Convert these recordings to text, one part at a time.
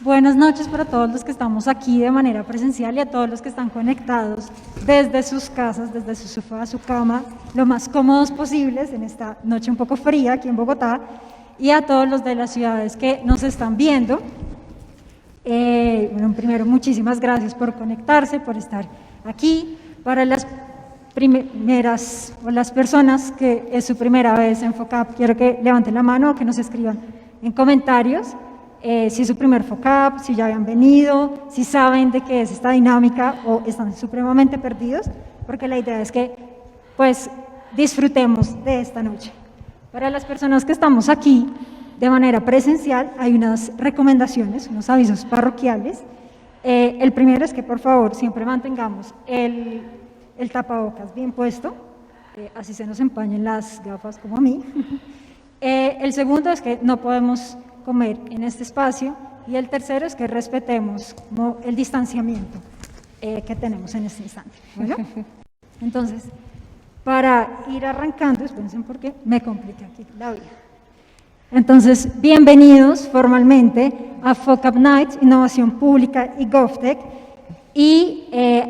Buenas noches para todos los que estamos aquí de manera presencial y a todos los que están conectados desde sus casas, desde su sofá, su cama, lo más cómodos posibles en esta noche un poco fría aquí en Bogotá, y a todos los de las ciudades que nos están viendo. Bueno, primero, muchísimas gracias por conectarse, por estar aquí. Para las primeras o las personas que es su primera vez en FOCAP, quiero que levanten la mano o que nos escriban en comentarios si es su primer FOCAP, si ya habían venido, si saben de qué es esta dinámica o están supremamente perdidos, porque la idea es que pues disfrutemos de esta noche. Para las personas que estamos aquí de manera presencial, hay unas recomendaciones, unos avisos parroquiales. El primero es que por favor siempre mantengamos el tapabocas bien puesto, así se nos empañen las gafas como a mí. El segundo es que no podemos comer en este espacio, y el tercero es que respetemos como el distanciamiento que tenemos en este instante. ¿Bueno? Entonces, para ir arrancando, espérense porque me complica aquí la vida. Entonces, bienvenidos formalmente a FOCAP Nights, Innovación Pública y GovTech. Y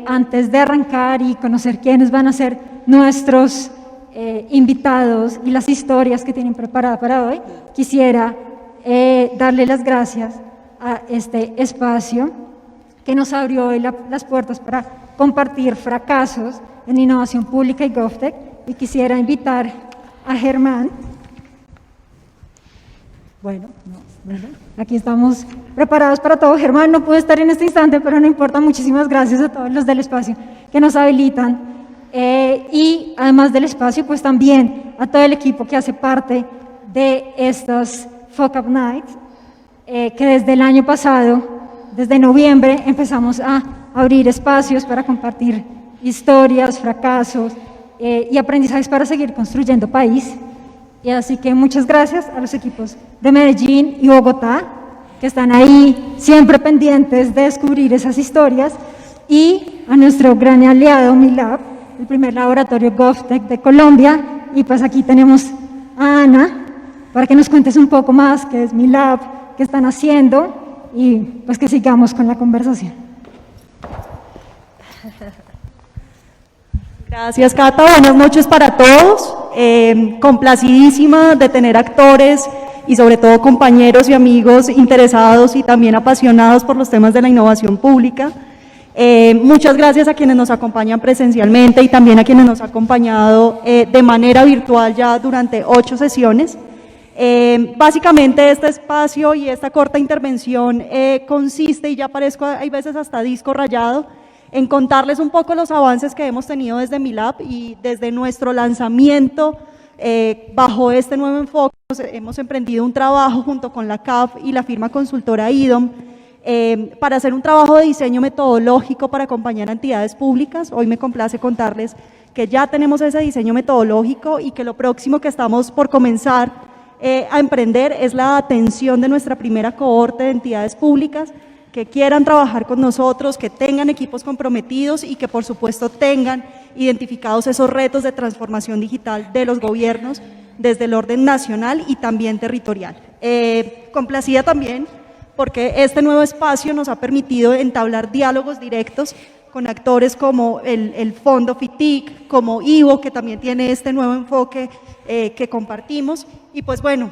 antes de arrancar y conocer quiénes van a ser nuestros invitados y las historias que tienen preparadas para hoy, quisiera darle las gracias a este espacio que nos abrió hoy las puertas para compartir fracasos en innovación pública y GovTech, y quisiera invitar a Germán. Bueno, aquí estamos preparados para todo. Germán no pudo estar en este instante, pero no importa. Muchísimas gracias a todos los del espacio que nos habilitan, y además del espacio, pues también a todo el equipo que hace parte de estos FOCAP Nights, que desde el año pasado, desde noviembre, empezamos a abrir espacios para compartir historias, fracasos y aprendizajes para seguir construyendo país. Y así que muchas gracias a los equipos de Medellín y Bogotá, que están ahí siempre pendientes de descubrir esas historias, y a nuestro gran aliado MILAB, el primer laboratorio GovTech de Colombia. Y pues aquí tenemos a Ana, para que nos cuentes un poco más qué es MILAB, qué están haciendo, y pues que sigamos con la conversación. Gracias, Cata. Buenas noches para todos. Complacidísima de tener actores y sobre todo compañeros y amigos interesados y también apasionados por los temas de la innovación pública. Muchas gracias a quienes nos acompañan presencialmente y también a quienes nos han acompañado de manera virtual ya durante 8 sesiones. Básicamente este espacio y esta corta intervención consiste, y ya parezco hay veces hasta disco rayado, en contarles un poco los avances que hemos tenido desde MILAB y desde nuestro lanzamiento. Bajo este nuevo enfoque hemos emprendido un trabajo junto con la CAF y la firma consultora IDOM para hacer un trabajo de diseño metodológico para acompañar a entidades públicas. Hoy me complace contarles que ya tenemos ese diseño metodológico y que lo próximo que estamos por comenzar a emprender es la atención de nuestra primera cohorte de entidades públicas que quieran trabajar con nosotros, que tengan equipos comprometidos y que por supuesto tengan identificados esos retos de transformación digital de los gobiernos desde el orden nacional y también territorial. Complacida también porque este nuevo espacio nos ha permitido entablar diálogos directos con actores como el Fondo FITIC, como IVO, que también tiene este nuevo enfoque que compartimos. Y pues bueno,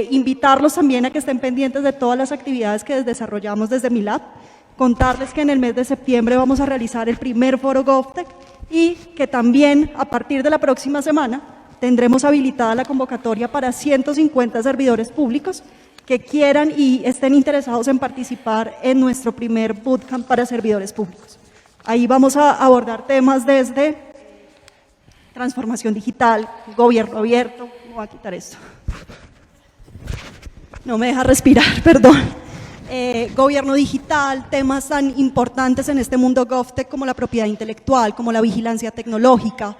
invitarlos también a que estén pendientes de todas las actividades que desarrollamos desde MILAB, contarles que en el mes de septiembre vamos a realizar el primer foro GovTech y que también a partir de la próxima semana tendremos habilitada la convocatoria para 150 servidores públicos que quieran y estén interesados en participar en nuestro primer bootcamp para servidores públicos. Ahí vamos a abordar temas desde transformación digital, gobierno abierto. Voy a quitar esto. No me deja respirar, perdón. Gobierno digital, temas tan importantes en este mundo GovTech como la propiedad intelectual, como la vigilancia tecnológica,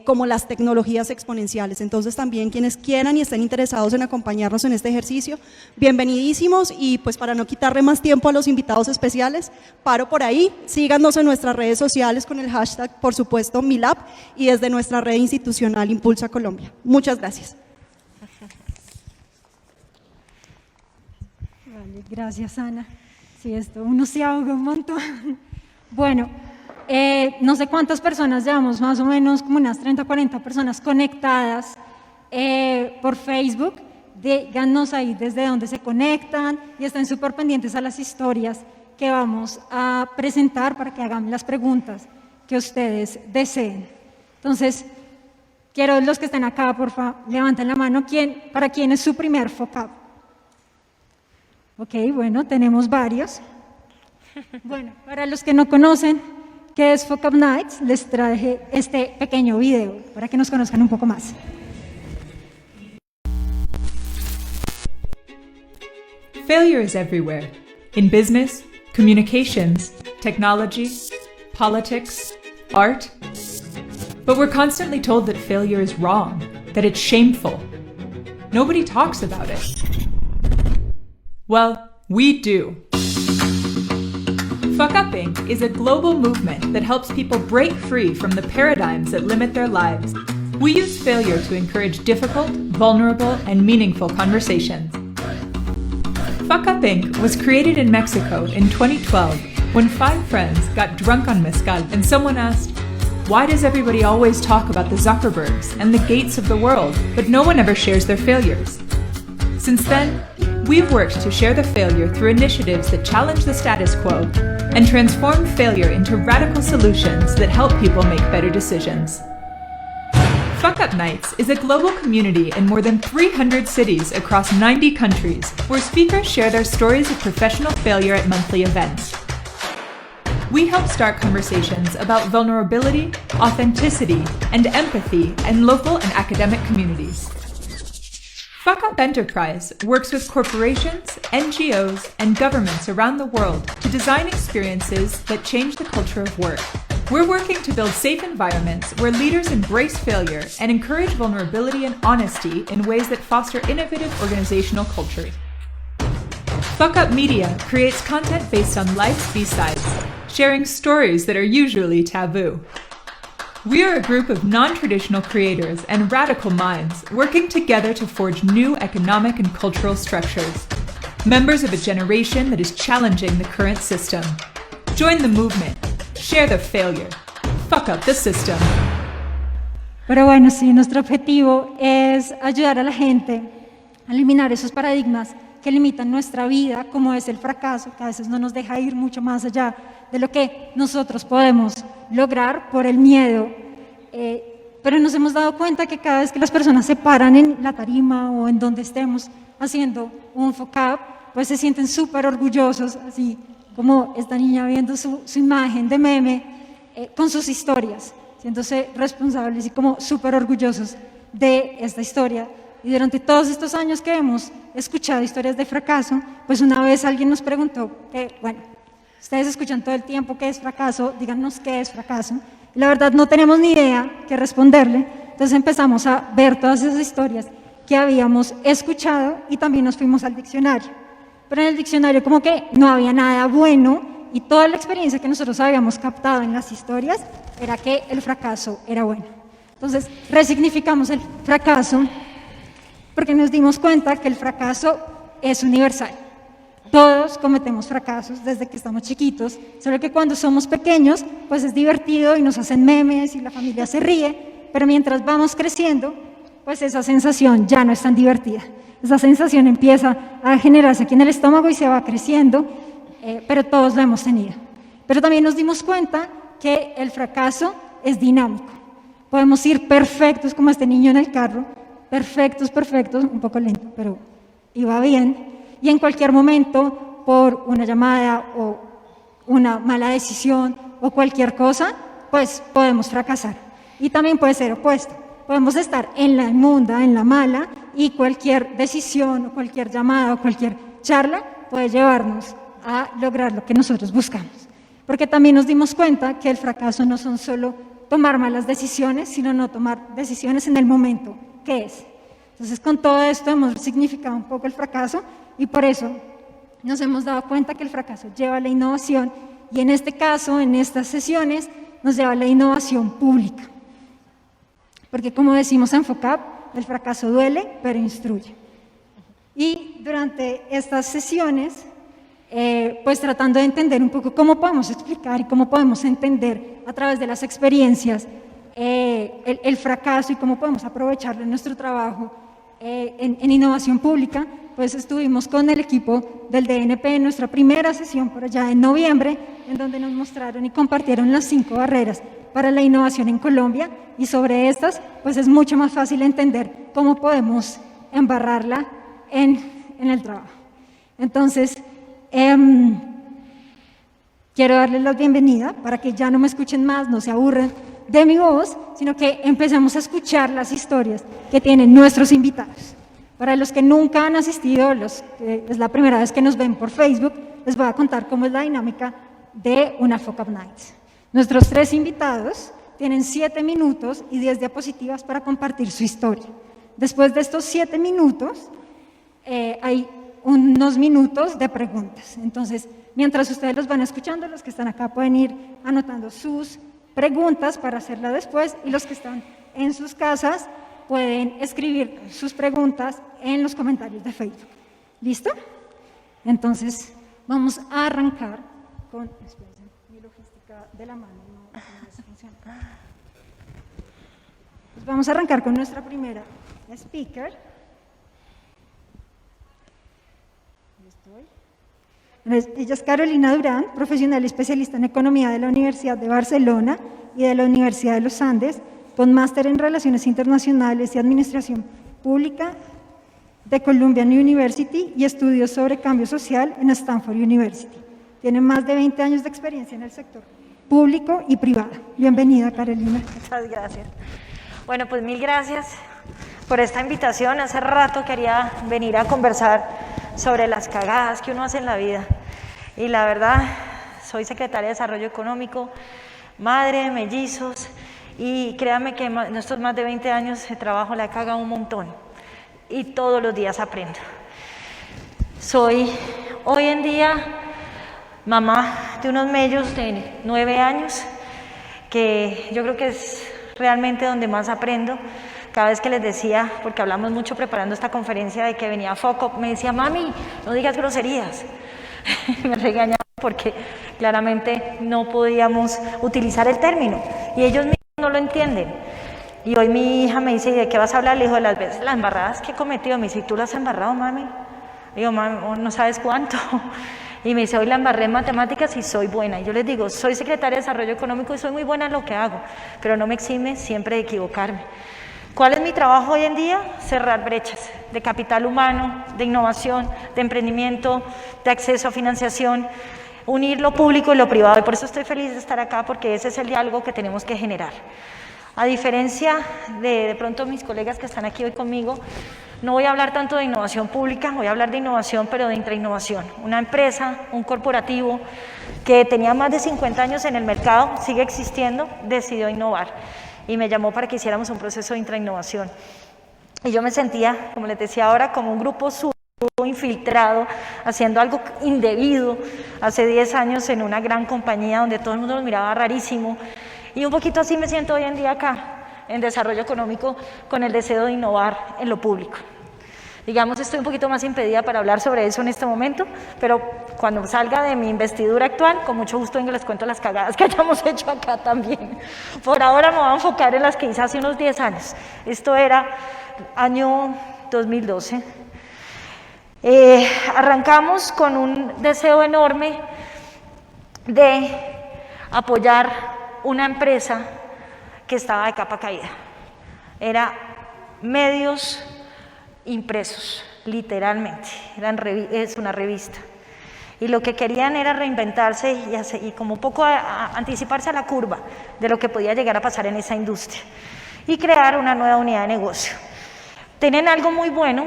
como las tecnologías exponenciales. Entonces también quienes quieran y estén interesados en acompañarnos en este ejercicio, bienvenidísimos. Y pues para no quitarle más tiempo a los invitados especiales, paro por ahí. Síganos en nuestras redes sociales con el hashtag, por supuesto, MILAB, y desde nuestra red institucional Impulsa Colombia. Muchas gracias. Vale, gracias, Ana. Sí, esto uno se ahoga un montón. Bueno, no sé cuántas personas llevamos, más o menos como unas 30 o 40 personas conectadas por Facebook. Díganos ahí desde dónde se conectan y estén súper pendientes a las historias que vamos a presentar para que hagan las preguntas que ustedes deseen. Entonces, quiero los que estén acá, por favor, levanten la mano. ¿Para quién es su primer FOCAP? Ok, bueno, tenemos varios. Bueno, para los que no conocen qué es FOCAP Nights, les traje este pequeño video para que nos conozcan un poco más. Failure is everywhere. In business, communications, technology, politics, art. But we're constantly told that failure is wrong, that it's shameful. Nobody talks about it. Well, we do. Fuck Upping is a global movement that helps people break free from the paradigms that limit their lives. We use failure to encourage difficult, vulnerable, and meaningful conversations. Fuck Upping was created in Mexico in 2012 when 5 friends got drunk on mezcal and someone asked, why does everybody always talk about the Zuckerbergs and the Gates of the world, but no one ever shares their failures? Since then, we've worked to share the failure through initiatives that challenge the status quo and transform failure into radical solutions that help people make better decisions. Fuck Up Nights is a global community in more than 300 cities across 90 countries where speakers share their stories of professional failure at monthly events. We help start conversations about vulnerability, authenticity, and empathy in local and academic communities. Fuck Up Enterprise works with corporations, NGOs, and governments around the world to design experiences that change the culture of work. We're working to build safe environments where leaders embrace failure and encourage vulnerability and honesty in ways that foster innovative organizational culture. Fuck Up Media creates content based on life's B-sides, sharing stories that are usually taboo. We are a group of non-traditional creators and radical minds working together to forge new economic and cultural structures. Members of a generation that is challenging the current system. Join the movement. Share the failure. Fuck up the system. Pero bueno, sí, nuestro objetivo es ayudar a la gente a eliminar esos paradigmas que limitan nuestra vida, como es el fracaso, que a veces no nos deja ir mucho más allá de lo que nosotros podemos lograr por el miedo. Pero nos hemos dado cuenta que cada vez que las personas se paran en la tarima o en donde estemos haciendo un FOCAP, pues se sienten súper orgullosos, así como esta niña viendo su imagen de meme con sus historias, siéndose responsables y como súper orgullosos de esta historia. Y durante todos estos años que hemos escuchado historias de fracaso, pues una vez alguien nos preguntó, bueno, ustedes escuchan todo el tiempo qué es fracaso, díganos qué es fracaso. Y la verdad no tenemos ni idea qué responderle, entonces empezamos a ver todas esas historias que habíamos escuchado y también nos fuimos al diccionario. Pero en el diccionario como que no había nada bueno y toda la experiencia que nosotros habíamos captado en las historias era que el fracaso era bueno. Entonces resignificamos el fracaso porque nos dimos cuenta que el fracaso es universal. Todos cometemos fracasos desde que estamos chiquitos, solo que cuando somos pequeños pues es divertido y nos hacen memes y la familia se ríe, pero mientras vamos creciendo pues esa sensación ya no es tan divertida. Esa sensación empieza a generarse aquí en el estómago y se va creciendo, pero todos la hemos tenido. Pero también nos dimos cuenta que el fracaso es dinámico. Podemos ir perfectos como este niño en el carro, perfectos, un poco lento, pero iba bien. Y en cualquier momento, por una llamada o una mala decisión o cualquier cosa, pues podemos fracasar. Y también puede ser opuesto. Podemos estar en la inmunda, en la mala, y cualquier decisión o cualquier llamada o cualquier charla puede llevarnos a lograr lo que nosotros buscamos. Porque también nos dimos cuenta que el fracaso no son solo tomar malas decisiones, sino no tomar decisiones en el momento que es. Entonces, con todo esto hemos significado un poco el fracaso y por eso nos hemos dado cuenta que el fracaso lleva a la innovación y en este caso, en estas sesiones, nos lleva a la innovación pública. Porque como decimos en FOCAP, el fracaso duele, pero instruye. Y durante estas sesiones pues tratando de entender un poco cómo podemos explicar y cómo podemos entender a través de las experiencias el fracaso y cómo podemos aprovecharlo en nuestro trabajo en innovación pública. Pues estuvimos con el equipo del DNP en nuestra primera sesión por allá en noviembre, en donde nos mostraron y compartieron las 5 barreras para la innovación en Colombia, y sobre estas pues es mucho más fácil entender cómo podemos embarrarla en el trabajo. Entonces, quiero darles la bienvenida para que ya no me escuchen más, no se aburren de mi voz, sino que empecemos a escuchar las historias que tienen nuestros invitados. Para los que nunca han asistido, los que es la primera vez que nos ven por Facebook, les voy a contar cómo es la dinámica de una FOCAP Nights. Nuestros 3 invitados tienen 7 minutos y 10 diapositivas para compartir su historia. Después de estos 7 minutos, hay unos minutos de preguntas. Entonces, mientras ustedes los van escuchando, los que están acá pueden ir anotando sus preguntas para hacerla después, y los que están en sus casas pueden escribir sus preguntas en los comentarios de Facebook. ¿Listo? Entonces, vamos a arrancar con... Espérense, mi logística de la mano no funciona. Pues vamos a arrancar con nuestra primera speaker. Ella es Carolina Durán, profesional y especialista en economía de la Universidad de Barcelona y de la Universidad de los Andes, con máster en Relaciones Internacionales y Administración Pública de Columbia University y estudios sobre cambio social en Stanford University. Tiene más de 20 años de experiencia en el sector público y privado. Bienvenida, Carolina. Muchas gracias. Bueno, pues mil gracias por esta invitación. Hace rato quería venir a conversar sobre las cagadas que uno hace en la vida. Y la verdad, soy secretaria de Desarrollo Económico, madre de mellizos, y créanme que en estos más de 20 años de trabajo la he cagado un montón. Y todos los días aprendo. Soy hoy en día mamá de unos mellos de 9 años, que yo creo que es realmente donde más aprendo. Cada vez que les decía, porque hablamos mucho preparando esta conferencia de que venía Foco, me decía, mami, no digas groserías. Me regañaban porque claramente no podíamos utilizar el término y ellos mismos no lo entienden. Y hoy mi hija me dice, ¿y de qué vas a hablar? Le digo, de las veces, las embarradas que he cometido. Me dice, ¿y tú las has embarrado, mami? Le digo, mami, no sabes cuánto. Y me dice, hoy la embarré en matemáticas y soy buena. Y yo les digo, soy secretaria de Desarrollo Económico y soy muy buena en lo que hago, pero no me exime siempre de equivocarme. ¿Cuál es mi trabajo hoy en día? Cerrar brechas de capital humano, de innovación, de emprendimiento, de acceso a financiación, unir lo público y lo privado. Y por eso estoy feliz de estar acá, porque ese es el diálogo que tenemos que generar. A diferencia de pronto mis colegas que están aquí hoy conmigo, no voy a hablar tanto de innovación pública, voy a hablar de innovación, pero de intrainnovación. Una empresa, un corporativo que tenía más de 50 años en el mercado, sigue existiendo, decidió innovar. Y me llamó para que hiciéramos un proceso de intrainnovación. Y yo me sentía, como les decía ahora, como un grupo infiltrado, haciendo algo indebido, hace 10 años en una gran compañía donde todo el mundo nos miraba rarísimo. Y un poquito así me siento hoy en día acá, en Desarrollo Económico, con el deseo de innovar en lo público. Digamos, estoy un poquito más impedida para hablar sobre eso en este momento, pero cuando salga de mi investidura actual, con mucho gusto vengo y les cuento las cagadas que hayamos hecho acá también. Por ahora me voy a enfocar en las que hice hace unos 10 años. Esto era año 2012. Arrancamos con un deseo enorme de apoyar una empresa que estaba de capa caída. Era medios impresos, literalmente, es una revista. Y lo que querían era reinventarse y como poco anticiparse a la curva de lo que podía llegar a pasar en esa industria y crear una nueva unidad de negocio. Tenían algo muy bueno,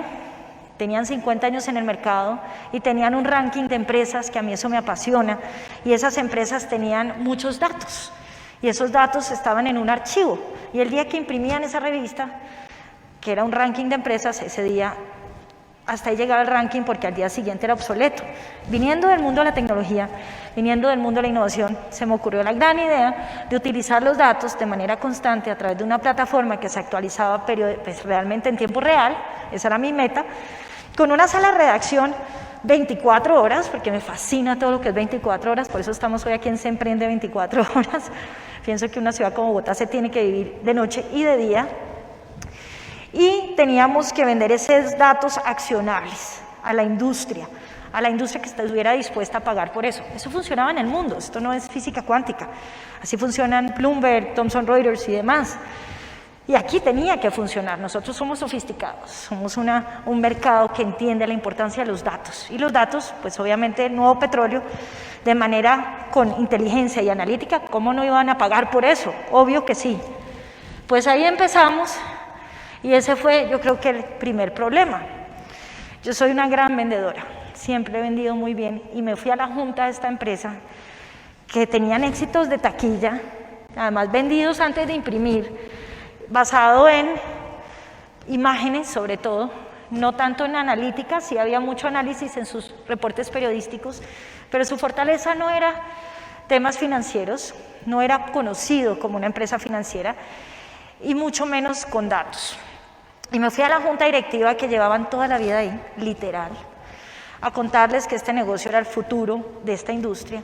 tenían 50 años en el mercado y tenían un ranking de empresas, que a mí eso me apasiona, y esas empresas tenían muchos datos y esos datos estaban en un archivo, y el día que imprimían esa revista, que era un ranking de empresas, ese día hasta ahí llegaba el ranking, porque al día siguiente era obsoleto. Viniendo del mundo de la tecnología, viniendo del mundo de la innovación, se me ocurrió la gran idea de utilizar los datos de manera constante a través de una plataforma que se actualizaba pues, realmente en tiempo real, esa era mi meta, con una sala de redacción 24 horas, porque me fascina todo lo que es 24 horas, por eso estamos hoy aquí en Se Emprende 24 horas. Pienso que una ciudad como Bogotá se tiene que vivir de noche y de día. Y teníamos que vender esos datos accionables a la industria que estuviera dispuesta a pagar por eso. Eso funcionaba en el mundo, esto no es física cuántica. Así funcionan Bloomberg, Thomson Reuters y demás. Y aquí tenía que funcionar. Nosotros somos sofisticados, somos un mercado que entiende la importancia de los datos. Y los datos, pues obviamente el nuevo petróleo, de manera con inteligencia y analítica, ¿cómo no iban a pagar por eso? Obvio que sí. Pues ahí empezamos y ese fue, yo creo que el primer problema. Yo soy una gran vendedora, siempre he vendido muy bien y me fui a la junta de esta empresa que tenían éxitos de taquilla, además vendidos antes de imprimir, basado en imágenes sobre todo, no tanto en analítica, sí había mucho análisis en sus reportes periodísticos, pero su fortaleza no era temas financieros, no era conocido como una empresa financiera y mucho menos con datos. Y me fui a la junta directiva que llevaban toda la vida ahí, literal, a contarles que este negocio era el futuro de esta industria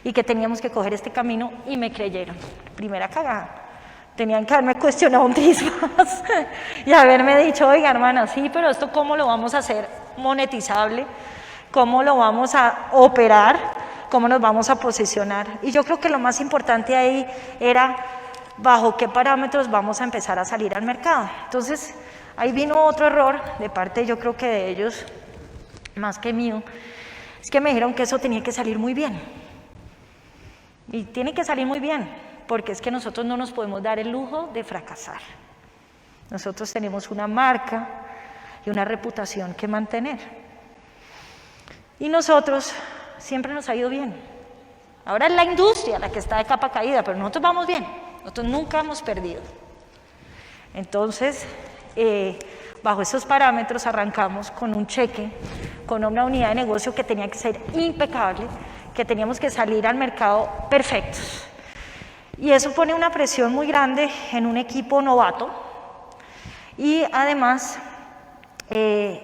y que teníamos que coger este camino y me creyeron. Primera cagada. Tenían que haberme cuestionado un tris más y haberme dicho, oiga hermana, sí, pero esto ¿cómo lo vamos a hacer monetizable? ¿Cómo lo vamos a operar? ¿Cómo nos vamos a posicionar? Y yo creo que lo más importante ahí era bajo qué parámetros vamos a empezar a salir al mercado. Entonces, ahí vino otro error de parte, yo creo que de ellos, más que mío, es que me dijeron que eso tenía que salir muy bien. Y tiene que salir muy bien, porque es que nosotros no nos podemos dar el lujo de fracasar. Nosotros tenemos una marca y una reputación que mantener. Y nosotros siempre nos ha ido bien. Ahora es la industria la que está de capa caída, pero nosotros vamos bien. Nosotros nunca hemos perdido. Entonces, bajo esos parámetros arrancamos con un cheque, con una unidad de negocio que tenía que ser impecable, que teníamos que salir al mercado perfectos. Y eso pone una presión muy grande en un equipo novato y además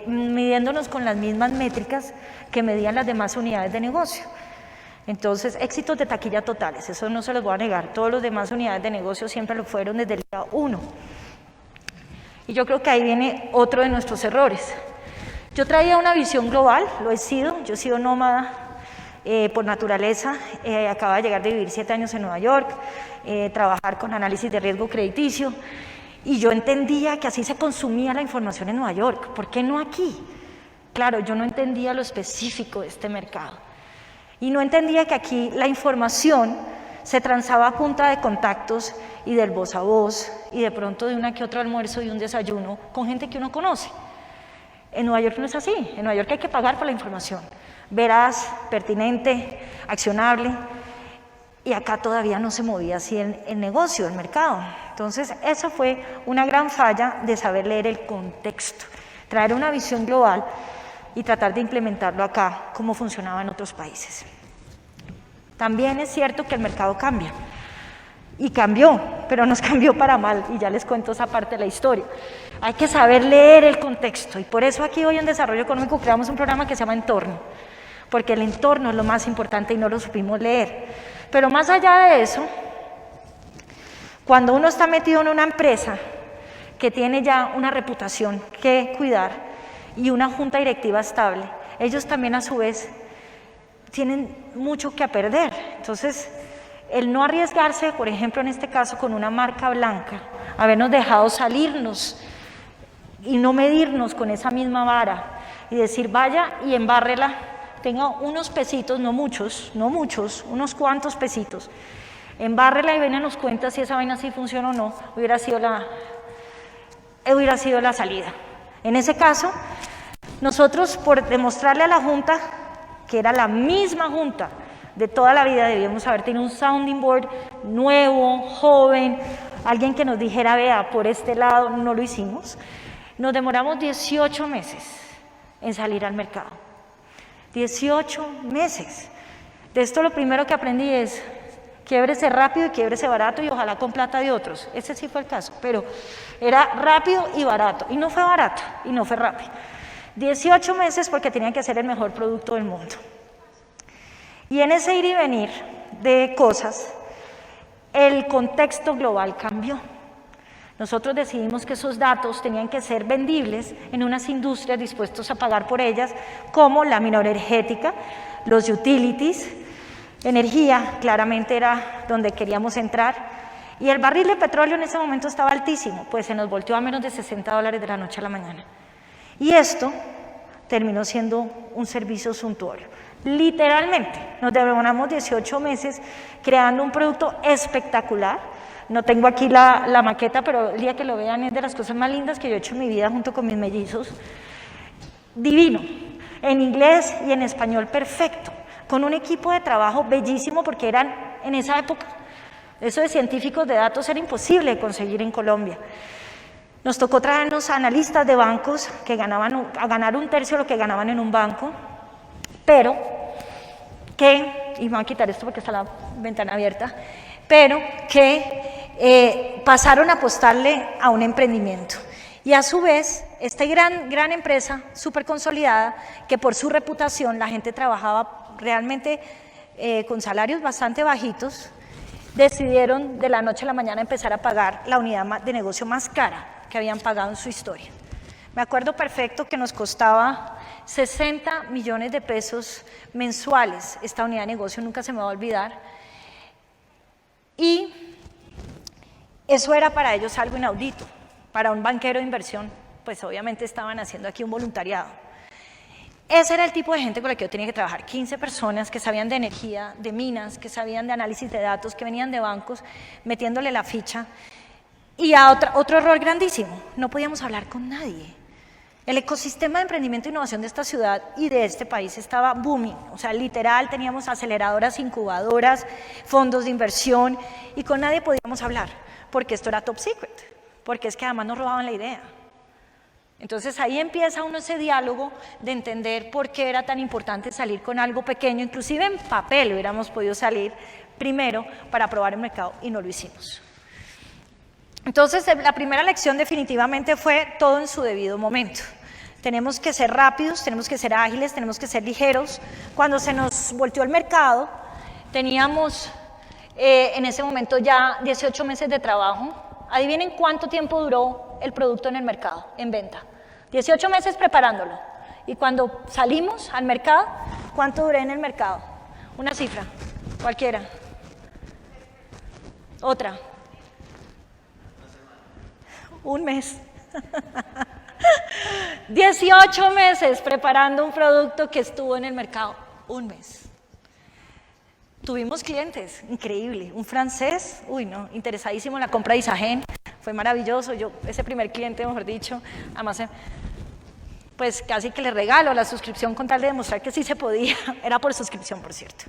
midiéndonos con las mismas métricas que medían las demás unidades de negocio. Entonces, éxitos de taquilla totales, eso no se los voy a negar, todos los demás unidades de negocio siempre lo fueron desde el día 1. Y yo creo que ahí viene otro de nuestros errores. Yo traía una visión global, lo he sido, yo he sido nómada por naturaleza, acabo de llegar de vivir 7 años en Nueva York, trabajar con análisis de riesgo crediticio, y yo entendía que así se consumía la información en Nueva York, ¿por qué no aquí? Claro, yo no entendía lo específico de este mercado, y no entendía que aquí la información se transaba a punta de contactos y del voz a voz, y de pronto de una que otro almuerzo y un desayuno con gente que uno conoce. En Nueva York no es así, en Nueva York hay que pagar por la información, veraz, pertinente, accionable, y acá todavía no se movía así el negocio, el mercado. Entonces, eso fue una gran falla de saber leer el contexto, traer una visión global y tratar de implementarlo acá como funcionaba en otros países. También es cierto que el mercado cambia, y cambió, pero nos cambió para mal, y ya les cuento esa parte de la historia. Hay que saber leer el contexto, y por eso aquí hoy en Desarrollo Económico creamos un programa que se llama Entorno, porque el entorno es lo más importante y no lo supimos leer. Pero más allá de eso, cuando uno está metido en una empresa que tiene ya una reputación que cuidar y una junta directiva estable, ellos también a su vez tienen mucho que perder. Entonces, el no arriesgarse, por ejemplo, en este caso con una marca blanca, habernos dejado salirnos y no medirnos con esa misma vara y decir, vaya y embárrela, tenga unos pesitos, no muchos, unos cuantos pesitos, embárrela y ven a nos cuenta si esa vaina sí funciona o no, hubiera sido la salida. En ese caso, nosotros por demostrarle a la Junta, que era la misma Junta de toda la vida, debíamos haber tenido un sounding board nuevo, joven, alguien que nos dijera, vea, por este lado, no lo hicimos. Nos demoramos 18 meses en salir al mercado. 18 meses. De esto lo primero que aprendí es, quiébrese rápido y quiébrese barato y ojalá con plata de otros. Ese sí fue el caso, pero era rápido y barato, y no fue barato, y no fue rápido. 18 meses porque tenían que hacer el mejor producto del mundo. Y en ese ir y venir de cosas, el contexto global cambió. Nosotros decidimos que esos datos tenían que ser vendibles en unas industrias dispuestos a pagar por ellas, como la minoenergética, los utilities, energía, claramente era donde queríamos entrar, y el barril de petróleo en ese momento estaba altísimo, pues se nos volteó a menos de $60 de la noche a la mañana. Y esto terminó siendo un servicio suntuorio. Literalmente, nos demoramos 18 meses creando un producto espectacular. No tengo aquí la maqueta, pero el día que lo vean es de las cosas más lindas que yo he hecho en mi vida junto con mis mellizos. Divino, en inglés y en español perfecto, con un equipo de trabajo bellísimo porque eran en esa época, eso de científicos de datos era imposible de conseguir en Colombia. Nos tocó traernos analistas de bancos que a ganar un tercio de lo que ganaban en un banco, pero que, y me voy a quitar esto porque está la ventana abierta, pero que pasaron a apostarle a un emprendimiento. Y a su vez, esta gran empresa, súper consolidada, que por su reputación la gente trabajaba realmente con salarios bastante bajitos, decidieron de la noche a la mañana empezar a pagar la unidad de negocio más cara que habían pagado en su historia. Me acuerdo perfecto que nos costaba 60 millones de pesos mensuales esta unidad de negocio, nunca se me va a olvidar. Y eso era para ellos algo inaudito. Para un banquero de inversión, pues obviamente estaban haciendo aquí un voluntariado. Ese era el tipo de gente con la que yo tenía que trabajar, 15 personas que sabían de energía, de minas, que sabían de análisis de datos, que venían de bancos, metiéndole la ficha. Y otro error grandísimo, no podíamos hablar con nadie. El ecosistema de emprendimiento e innovación de esta ciudad y de este país estaba booming, o sea, literal teníamos aceleradoras, incubadoras, fondos de inversión y con nadie podíamos hablar, porque esto era top secret, porque es que además nos robaban la idea. Entonces ahí empieza uno ese diálogo de entender por qué era tan importante salir con algo pequeño, inclusive en papel hubiéramos podido salir primero para probar el mercado y no lo hicimos. Entonces, la primera lección definitivamente fue todo en su debido momento. Tenemos que ser rápidos, tenemos que ser ágiles, tenemos que ser ligeros. Cuando se nos volteó el mercado, teníamos en ese momento ya 18 meses de trabajo. Adivinen cuánto tiempo duró el producto en el mercado, en venta. 18 meses preparándolo. Y cuando salimos al mercado, ¿cuánto duré en el mercado? Una cifra, cualquiera. Otra. Un mes. 18 meses preparando un producto que estuvo en el mercado. Un mes. Tuvimos clientes, increíble. Un francés, uy no, interesadísimo en la compra de Isagen. Fue maravilloso. Yo, ese primer cliente, mejor dicho, además, pues casi que le regalo la suscripción con tal de demostrar que sí se podía. Era por suscripción, por cierto.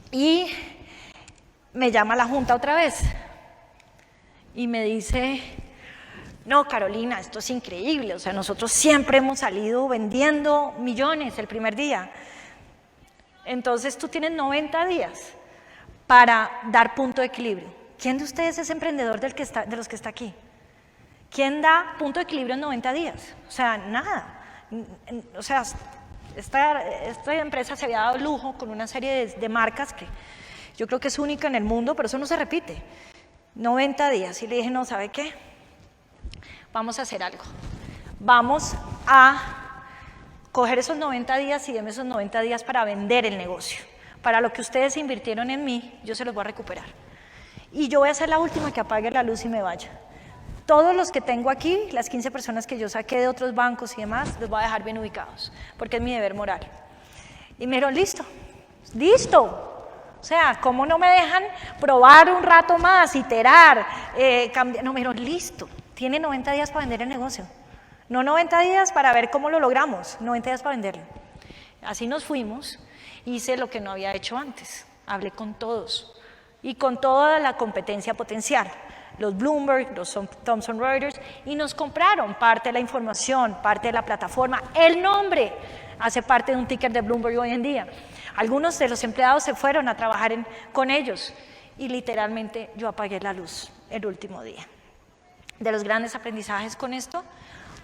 Y me llama la junta otra vez y me dice: no, Carolina, esto es increíble, o sea, nosotros siempre hemos salido vendiendo millones el primer día. Entonces tú tienes 90 días para dar punto de equilibrio. ¿Quién de ustedes es emprendedor de los que está aquí? ¿Quién da punto de equilibrio en 90 días? O sea, nada. O sea, esta empresa se había dado lujo con una serie de marcas que yo creo que es única en el mundo, pero eso no se repite. 90 días. Y le dije, no, ¿sabe qué? Vamos a hacer algo. Vamos a coger esos 90 días y deme esos 90 días para vender el negocio. Para lo que ustedes invirtieron en mí, yo se los voy a recuperar. Y yo voy a ser la última que apague la luz y me vaya. Todos los que tengo aquí, las 15 personas que yo saqué de otros bancos y demás, los voy a dejar bien ubicados, porque es mi deber moral. Y me dijeron, listo, listo. O sea, ¿cómo no me dejan probar un rato más, iterar, cambiar? No, me dijeron, listo. Tiene 90 días para vender el negocio. No 90 días para ver cómo lo logramos, 90 días para venderlo. Así nos fuimos, hice lo que no había hecho antes. Hablé con todos y con toda la competencia potencial. Los Bloomberg, los Thomson Reuters, y nos compraron parte de la información, parte de la plataforma. El nombre hace parte de un ticker de Bloomberg hoy en día. Algunos de los empleados se fueron a trabajar con ellos y literalmente yo apagué la luz el último día. De los grandes aprendizajes con esto,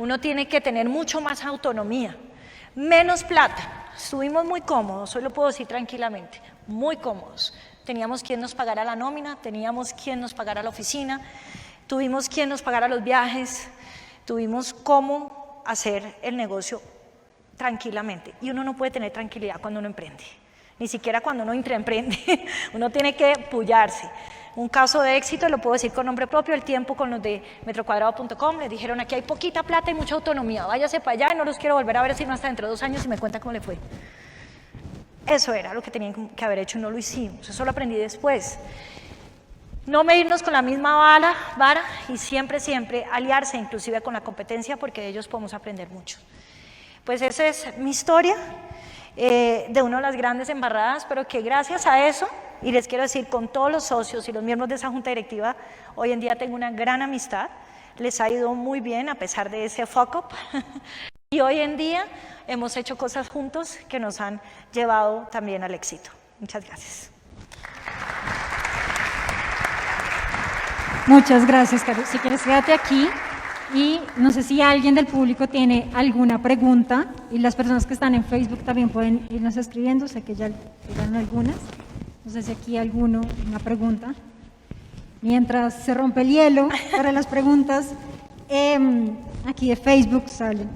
uno tiene que tener mucho más autonomía, menos plata. Estuvimos muy cómodos, hoy lo puedo decir tranquilamente, muy cómodos. Teníamos quien nos pagara la nómina, teníamos quien nos pagara la oficina, tuvimos quien nos pagara los viajes, tuvimos cómo hacer el negocio tranquilamente. Y uno no puede tener tranquilidad cuando uno emprende, ni siquiera cuando uno emprende, uno tiene que pullarse. Un caso de éxito, lo puedo decir con nombre propio, el tiempo con los de metrocuadrado.com, les dijeron aquí hay poquita plata y mucha autonomía, váyase para allá y no los quiero volver a ver sino hasta dentro de 2 años y me cuenta cómo le fue. Eso era lo que tenían que haber hecho y no lo hicimos, eso lo aprendí después. No medirnos con la misma vara y siempre aliarse inclusive con la competencia porque de ellos podemos aprender mucho. Pues esa es mi historia de una de las grandes embarradas, pero que gracias a eso, y les quiero decir con todos los socios y los miembros de esa junta directiva, hoy en día tengo una gran amistad, les ha ido muy bien a pesar de ese fuck up y hoy en día hemos hecho cosas juntos que nos han llevado también al éxito. Muchas gracias. Muchas gracias, Caro. Si quieres, quédate aquí y no sé si alguien del público tiene alguna pregunta y las personas que están en Facebook también pueden irnos escribiendo, sé que ya llegaron algunas. No sé si aquí alguno, una pregunta. Mientras se rompe el hielo para las preguntas, aquí de Facebook salen,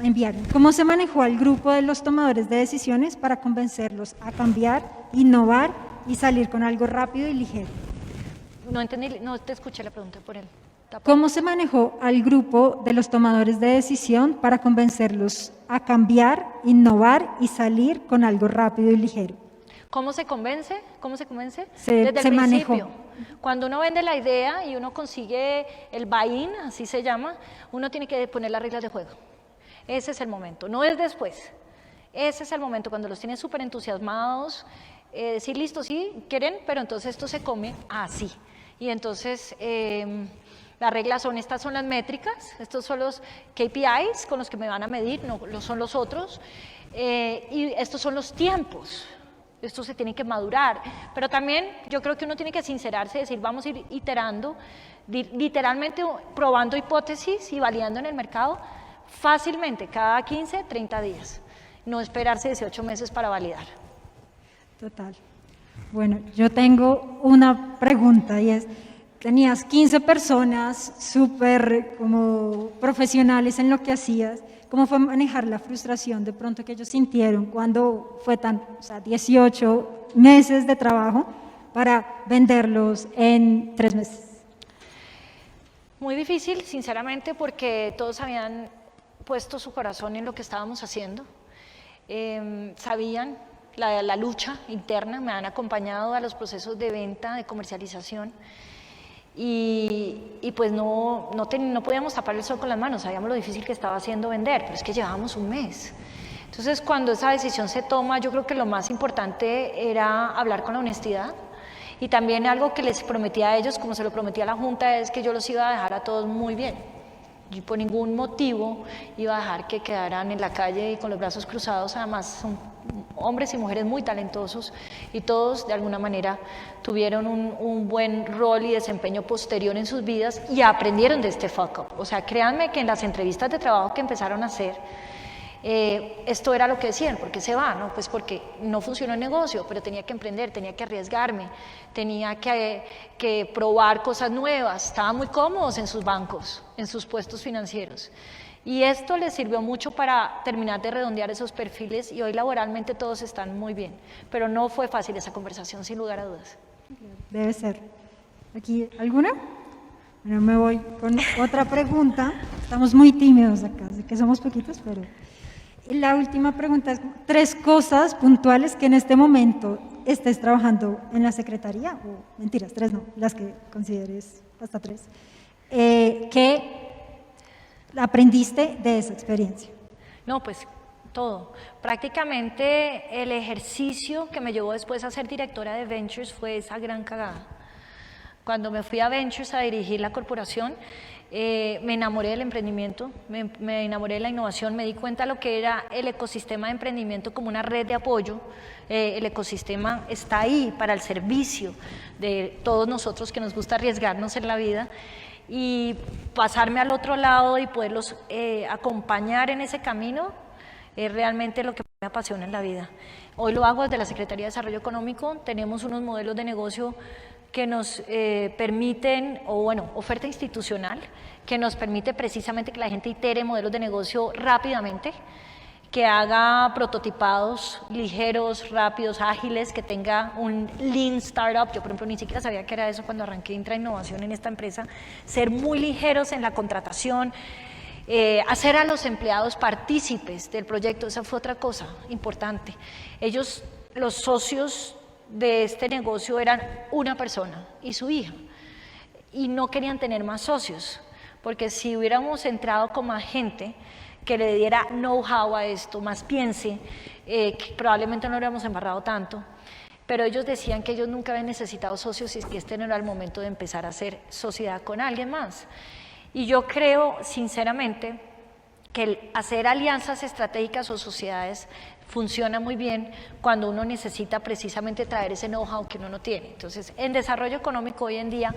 enviaron. ¿Cómo se manejó al grupo de los tomadores de decisiones para convencerlos a cambiar, innovar y salir con algo rápido y ligero? No entendí, no te escuché la pregunta por él. ¿Cómo se manejó al grupo de los tomadores de decisión para convencerlos a cambiar, innovar y salir con algo rápido y ligero? ¿Cómo se convence? ¿Cómo se convence? Se Desde el manejó. principio. Cuando uno vende la idea y uno consigue el buy-in, así se llama, uno tiene que poner las reglas de juego. Ese es el momento, no es después. Ese es el momento cuando los tienes súper entusiasmados, decir, listo, sí, quieren, pero entonces esto se come así. Y entonces las reglas son, estas son las métricas, estos son los KPIs con los que me van a medir, no son los otros, y estos son los tiempos. Esto se tiene que madurar, pero también yo creo que uno tiene que sincerarse y decir, vamos a ir iterando, literalmente probando hipótesis y validando en el mercado fácilmente, cada 15, 30 días, no esperarse 18 meses para validar. Total. Bueno, yo tengo una pregunta y es, tenías 15 personas súper como profesionales en lo que hacías. ¿Cómo fue manejar la frustración de pronto que ellos sintieron cuando fue 18 meses de trabajo para venderlos en 3 meses? Muy difícil, sinceramente, porque todos habían puesto su corazón en lo que estábamos haciendo. Sabían la lucha interna, me han acompañado a los procesos de venta, de comercialización. Y pues no podíamos tapar el sol con las manos, sabíamos lo difícil que estaba haciendo vender, pero es que llevábamos un mes. Entonces, cuando esa decisión se toma, yo creo que lo más importante era hablar con la honestidad y también algo que les prometí a ellos, como se lo prometí a la Junta, es que yo los iba a dejar a todos muy bien. Y por ningún motivo iba a dejar que quedaran en la calle y con los brazos cruzados. Además son hombres y mujeres muy talentosos y todos de alguna manera tuvieron un buen rol y desempeño posterior en sus vidas y aprendieron de este fuck up. O sea, créanme que en las entrevistas de trabajo que empezaron a hacer, esto era lo que decían, ¿por qué se va? No, pues porque no funcionó el negocio, pero tenía que emprender, tenía que arriesgarme, tenía que probar cosas nuevas, estaban muy cómodos en sus bancos, en sus puestos financieros. Y esto les sirvió mucho para terminar de redondear esos perfiles y hoy laboralmente todos están muy bien, pero no fue fácil esa conversación, sin lugar a dudas. Debe ser. ¿Aquí alguna? Bueno, me voy con otra pregunta. Estamos muy tímidos acá, sé que somos poquitos, pero... La última pregunta es 3 cosas puntuales que en este momento estés trabajando en la Secretaría, o mentiras, 3 no, las que consideres hasta 3, que aprendiste de esa experiencia. No, pues todo. Prácticamente el ejercicio que me llevó después a ser directora de Ventures fue esa gran cagada. Cuando me fui a Ventures a dirigir la corporación, me enamoré del emprendimiento, me enamoré de la innovación, me di cuenta de lo que era el ecosistema de emprendimiento como una red de apoyo. El ecosistema está ahí para el servicio de todos nosotros que nos gusta arriesgarnos en la vida. y pasarme al otro lado y poderlos acompañar en ese camino es realmente lo que me apasiona en la vida. Hoy lo hago desde la Secretaría de Desarrollo Económico, tenemos unos modelos de negocio que nos permiten, o bueno, oferta institucional, que nos permite precisamente que la gente itere modelos de negocio rápidamente, que haga prototipados ligeros, rápidos, ágiles, que tenga un lean startup. Yo, por ejemplo, ni siquiera sabía que era eso cuando arranqué innovación en esta empresa. Ser muy ligeros en la contratación, hacer a los empleados partícipes del proyecto, esa fue otra cosa importante. Ellos, los socios de este negocio, eran una persona y su hija, y no querían tener más socios, porque si hubiéramos entrado con más gente que le diera know-how a esto, más piense, que probablemente no lo hubiéramos embarrado tanto, pero ellos decían que ellos nunca habían necesitado socios y que este no era el momento de empezar a hacer sociedad con alguien más. Y yo creo, sinceramente, que el hacer alianzas estratégicas o sociedades funciona muy bien cuando uno necesita precisamente traer ese know-how que uno no tiene. Entonces, en desarrollo económico hoy en día,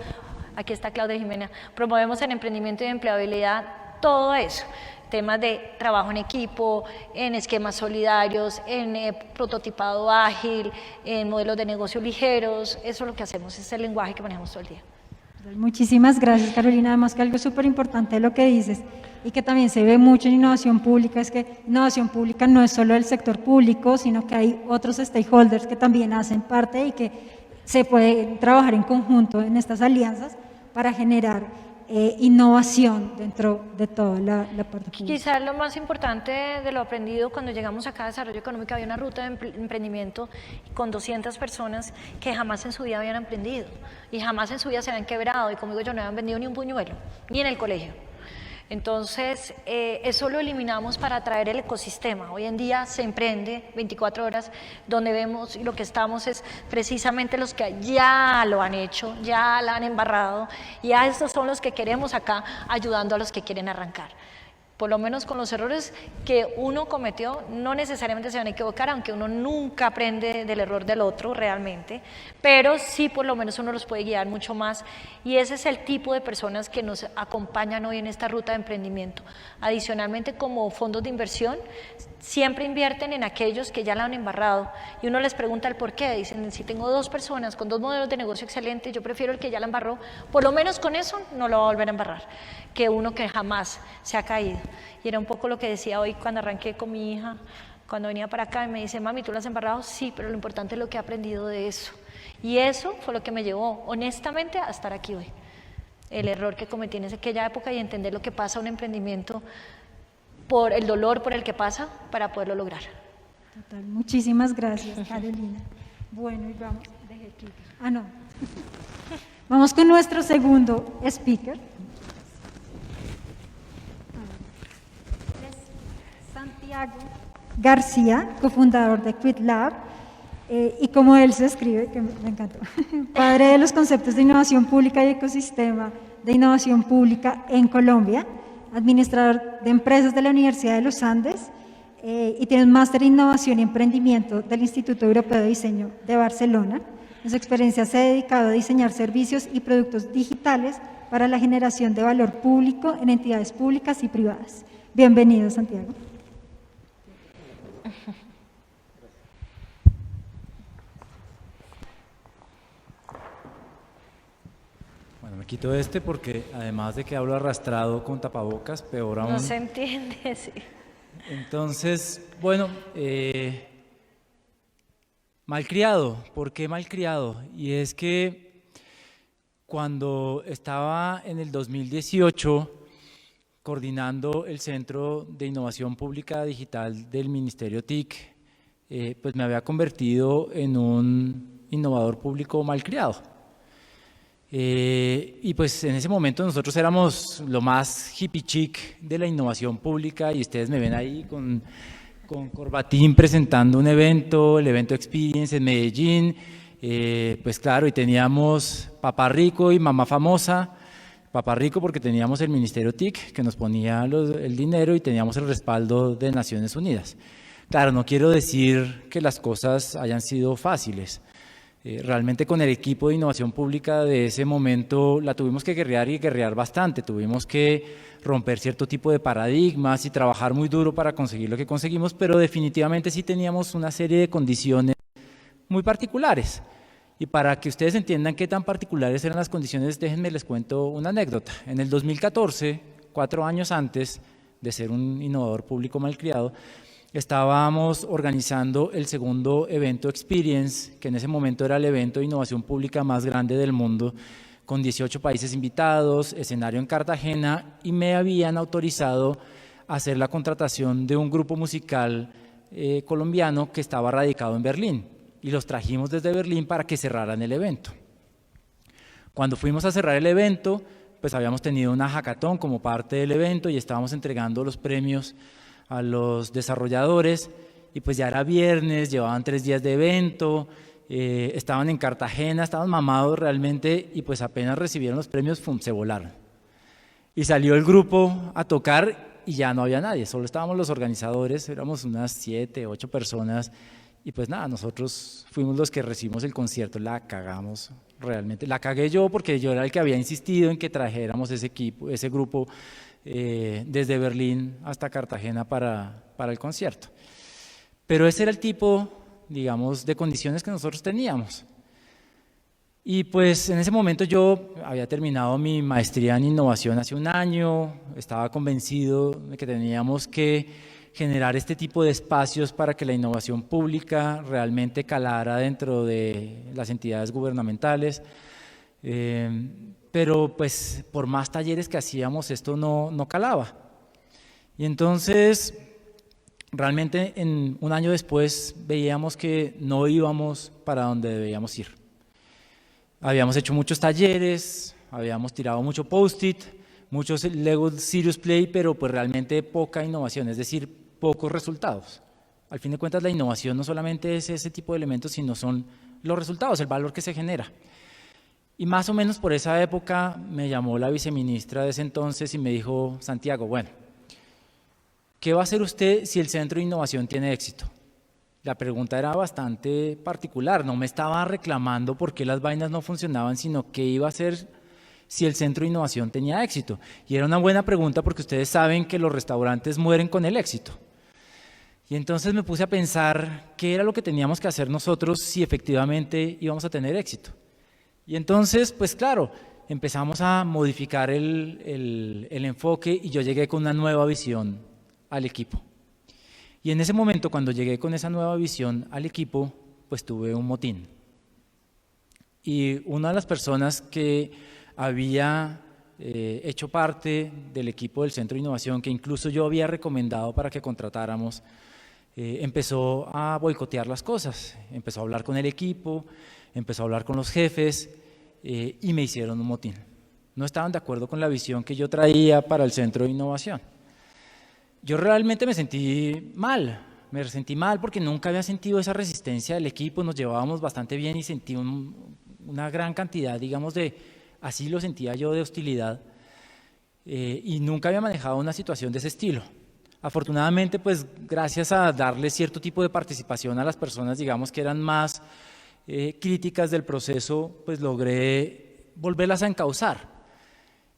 aquí está Claudia Jimena, promovemos en emprendimiento y empleabilidad todo eso. Temas de trabajo en equipo, en esquemas solidarios, en prototipado ágil, en modelos de negocio ligeros. Eso es lo que hacemos, es el lenguaje que manejamos todo el día. Muchísimas gracias, Carolina. Además que algo súper importante de lo que dices y que también se ve mucho en innovación pública es que innovación pública no es solo el sector público, sino que hay otros stakeholders que también hacen parte y que se puede trabajar en conjunto en estas alianzas para generar innovación dentro de toda la parte pública. Quizás lo más importante de lo aprendido cuando llegamos acá a Desarrollo Económico, había una ruta de emprendimiento con 200 personas que jamás en su vida habían emprendido y jamás en su vida se habían quebrado, y como digo yo, no habían vendido ni un buñuelo, ni en el colegio. Entonces, eso lo eliminamos para traer el ecosistema. Hoy en día se emprende 24 horas, donde vemos y lo que estamos es precisamente los que ya lo han hecho, ya la han embarrado, y a estos son los que queremos acá, ayudando a los que quieren arrancar. Por lo menos con los errores que uno cometió, no necesariamente se van a equivocar, aunque uno nunca aprende del error del otro realmente, pero sí por lo menos uno los puede guiar mucho más, y ese es el tipo de personas que nos acompañan hoy en esta ruta de emprendimiento. Adicionalmente, como fondos de inversión, siempre invierten en aquellos que ya la han embarrado, y uno les pregunta el por qué. Dicen, si tengo 2 personas con 2 modelos de negocio excelentes, yo prefiero el que ya la embarró, por lo menos con eso no lo va a volver a embarrar, que uno que jamás se ha caído. Y era un poco lo que decía hoy cuando arranqué con mi hija, cuando venía para acá y me dice, mami, ¿tú la has embarrado? Sí, pero lo importante es lo que he aprendido de eso. Y eso fue lo que me llevó, honestamente, a estar aquí hoy. El error que cometí en aquella época y entender lo que pasa a un emprendimiento, por el dolor por el que pasa, para poderlo lograr. Total, muchísimas gracias, Carolina. Bueno, y vamos, dejé el clicker. Ah, no. Vamos con nuestro segundo speaker. Santiago García, cofundador de QuitLab, y como él se escribe, que me encantó, padre de los conceptos de innovación pública y ecosistema de innovación pública en Colombia, administrador de empresas de la Universidad de los Andes, y tiene un máster en innovación y emprendimiento del Instituto Europeo de Diseño de Barcelona. En su experiencia se ha dedicado a diseñar servicios y productos digitales para la generación de valor público en entidades públicas y privadas. Bienvenido, Santiago. Bueno, me quito este porque además de que hablo arrastrado con tapabocas, peor aún. No se entiende, sí. Entonces, bueno, malcriado. ¿Por qué malcriado? Y es que cuando estaba en el 2018 coordinando el Centro de Innovación Pública Digital del Ministerio TIC, pues me había convertido en un innovador público malcriado. Y pues en ese momento nosotros éramos lo más hippie chic de la innovación pública, y ustedes me ven ahí con corbatín presentando un evento, el evento Experience en Medellín, pues claro, y teníamos papá rico y mamá famosa. Papá rico porque teníamos el Ministerio TIC que nos ponía el dinero, y teníamos el respaldo de Naciones Unidas. Claro, no quiero decir que las cosas hayan sido fáciles. Realmente con el equipo de innovación pública de ese momento la tuvimos que guerrear y guerrear bastante, tuvimos que romper cierto tipo de paradigmas y trabajar muy duro para conseguir lo que conseguimos, pero definitivamente sí teníamos una serie de condiciones muy particulares. Y para que ustedes entiendan qué tan particulares eran las condiciones, déjenme les cuento una anécdota. En el 2014, 4 años antes de ser un innovador público malcriado, estábamos organizando el segundo evento Experience, que en ese momento era el evento de innovación pública más grande del mundo, con 18 países invitados, escenario en Cartagena, y me habían autorizado a hacer la contratación de un grupo musical colombiano que estaba radicado en Berlín, y los trajimos desde Berlín para que cerraran el evento. Cuando fuimos a cerrar el evento, pues habíamos tenido una hackathon como parte del evento y estábamos entregando los premios a los desarrolladores, y pues ya era viernes, llevaban 3 días de evento, estaban en Cartagena, estaban mamados realmente, y pues apenas recibieron los premios, se volaron. Y salió el grupo a tocar y ya no había nadie, solo estábamos los organizadores, éramos unas 7, 8 personas, y pues nada, nosotros fuimos los que recibimos el concierto, la cagamos realmente, la cagué yo porque yo era el que había insistido en que trajéramos ese grupo desde Berlín hasta Cartagena para el concierto. Pero ese era el tipo, digamos, de condiciones que nosotros teníamos. Y pues en ese momento yo había terminado mi maestría en innovación hace un año, estaba convencido de que teníamos que generar este tipo de espacios para que la innovación pública realmente calara dentro de las entidades gubernamentales. Pero pues por más talleres que hacíamos esto no calaba. Y entonces realmente un año después veíamos que no íbamos para donde debíamos ir. Habíamos hecho muchos talleres, habíamos tirado mucho post-it, muchos Lego Serious Play, pero pues realmente poca innovación, es decir, pocos resultados. Al fin de cuentas la innovación no solamente es ese tipo de elementos, sino son los resultados, el valor que se genera. Y más o menos por esa época me llamó la viceministra de ese entonces y me dijo: Santiago, bueno, ¿qué va a hacer usted si el Centro de Innovación tiene éxito? La pregunta era bastante particular, no me estaba reclamando por qué las vainas no funcionaban, sino qué iba a hacer si el Centro de Innovación tenía éxito. Y era una buena pregunta porque ustedes saben que los restaurantes mueren con el éxito. Y entonces me puse a pensar qué era lo que teníamos que hacer nosotros si efectivamente íbamos a tener éxito. Y entonces, pues claro, empezamos a modificar el enfoque y yo llegué con una nueva visión al equipo. Y en ese momento, cuando llegué con esa nueva visión al equipo, pues tuve un motín. Y una de las personas que había hecho parte del equipo del Centro de Innovación, que incluso yo había recomendado para que contratáramos, empezó a boicotear las cosas, empezó a hablar con el equipo, empezó a hablar con los jefes y me hicieron un motín. No estaban de acuerdo con la visión que yo traía para el Centro de Innovación. Yo realmente me sentí mal porque nunca había sentido esa resistencia del equipo, nos llevábamos bastante bien y sentí una gran cantidad, digamos, así lo sentía yo, de hostilidad, y nunca había manejado una situación de ese estilo. Afortunadamente, pues gracias a darle cierto tipo de participación a las personas, digamos, que eran más críticas del proceso, pues logré volverlas a encauzar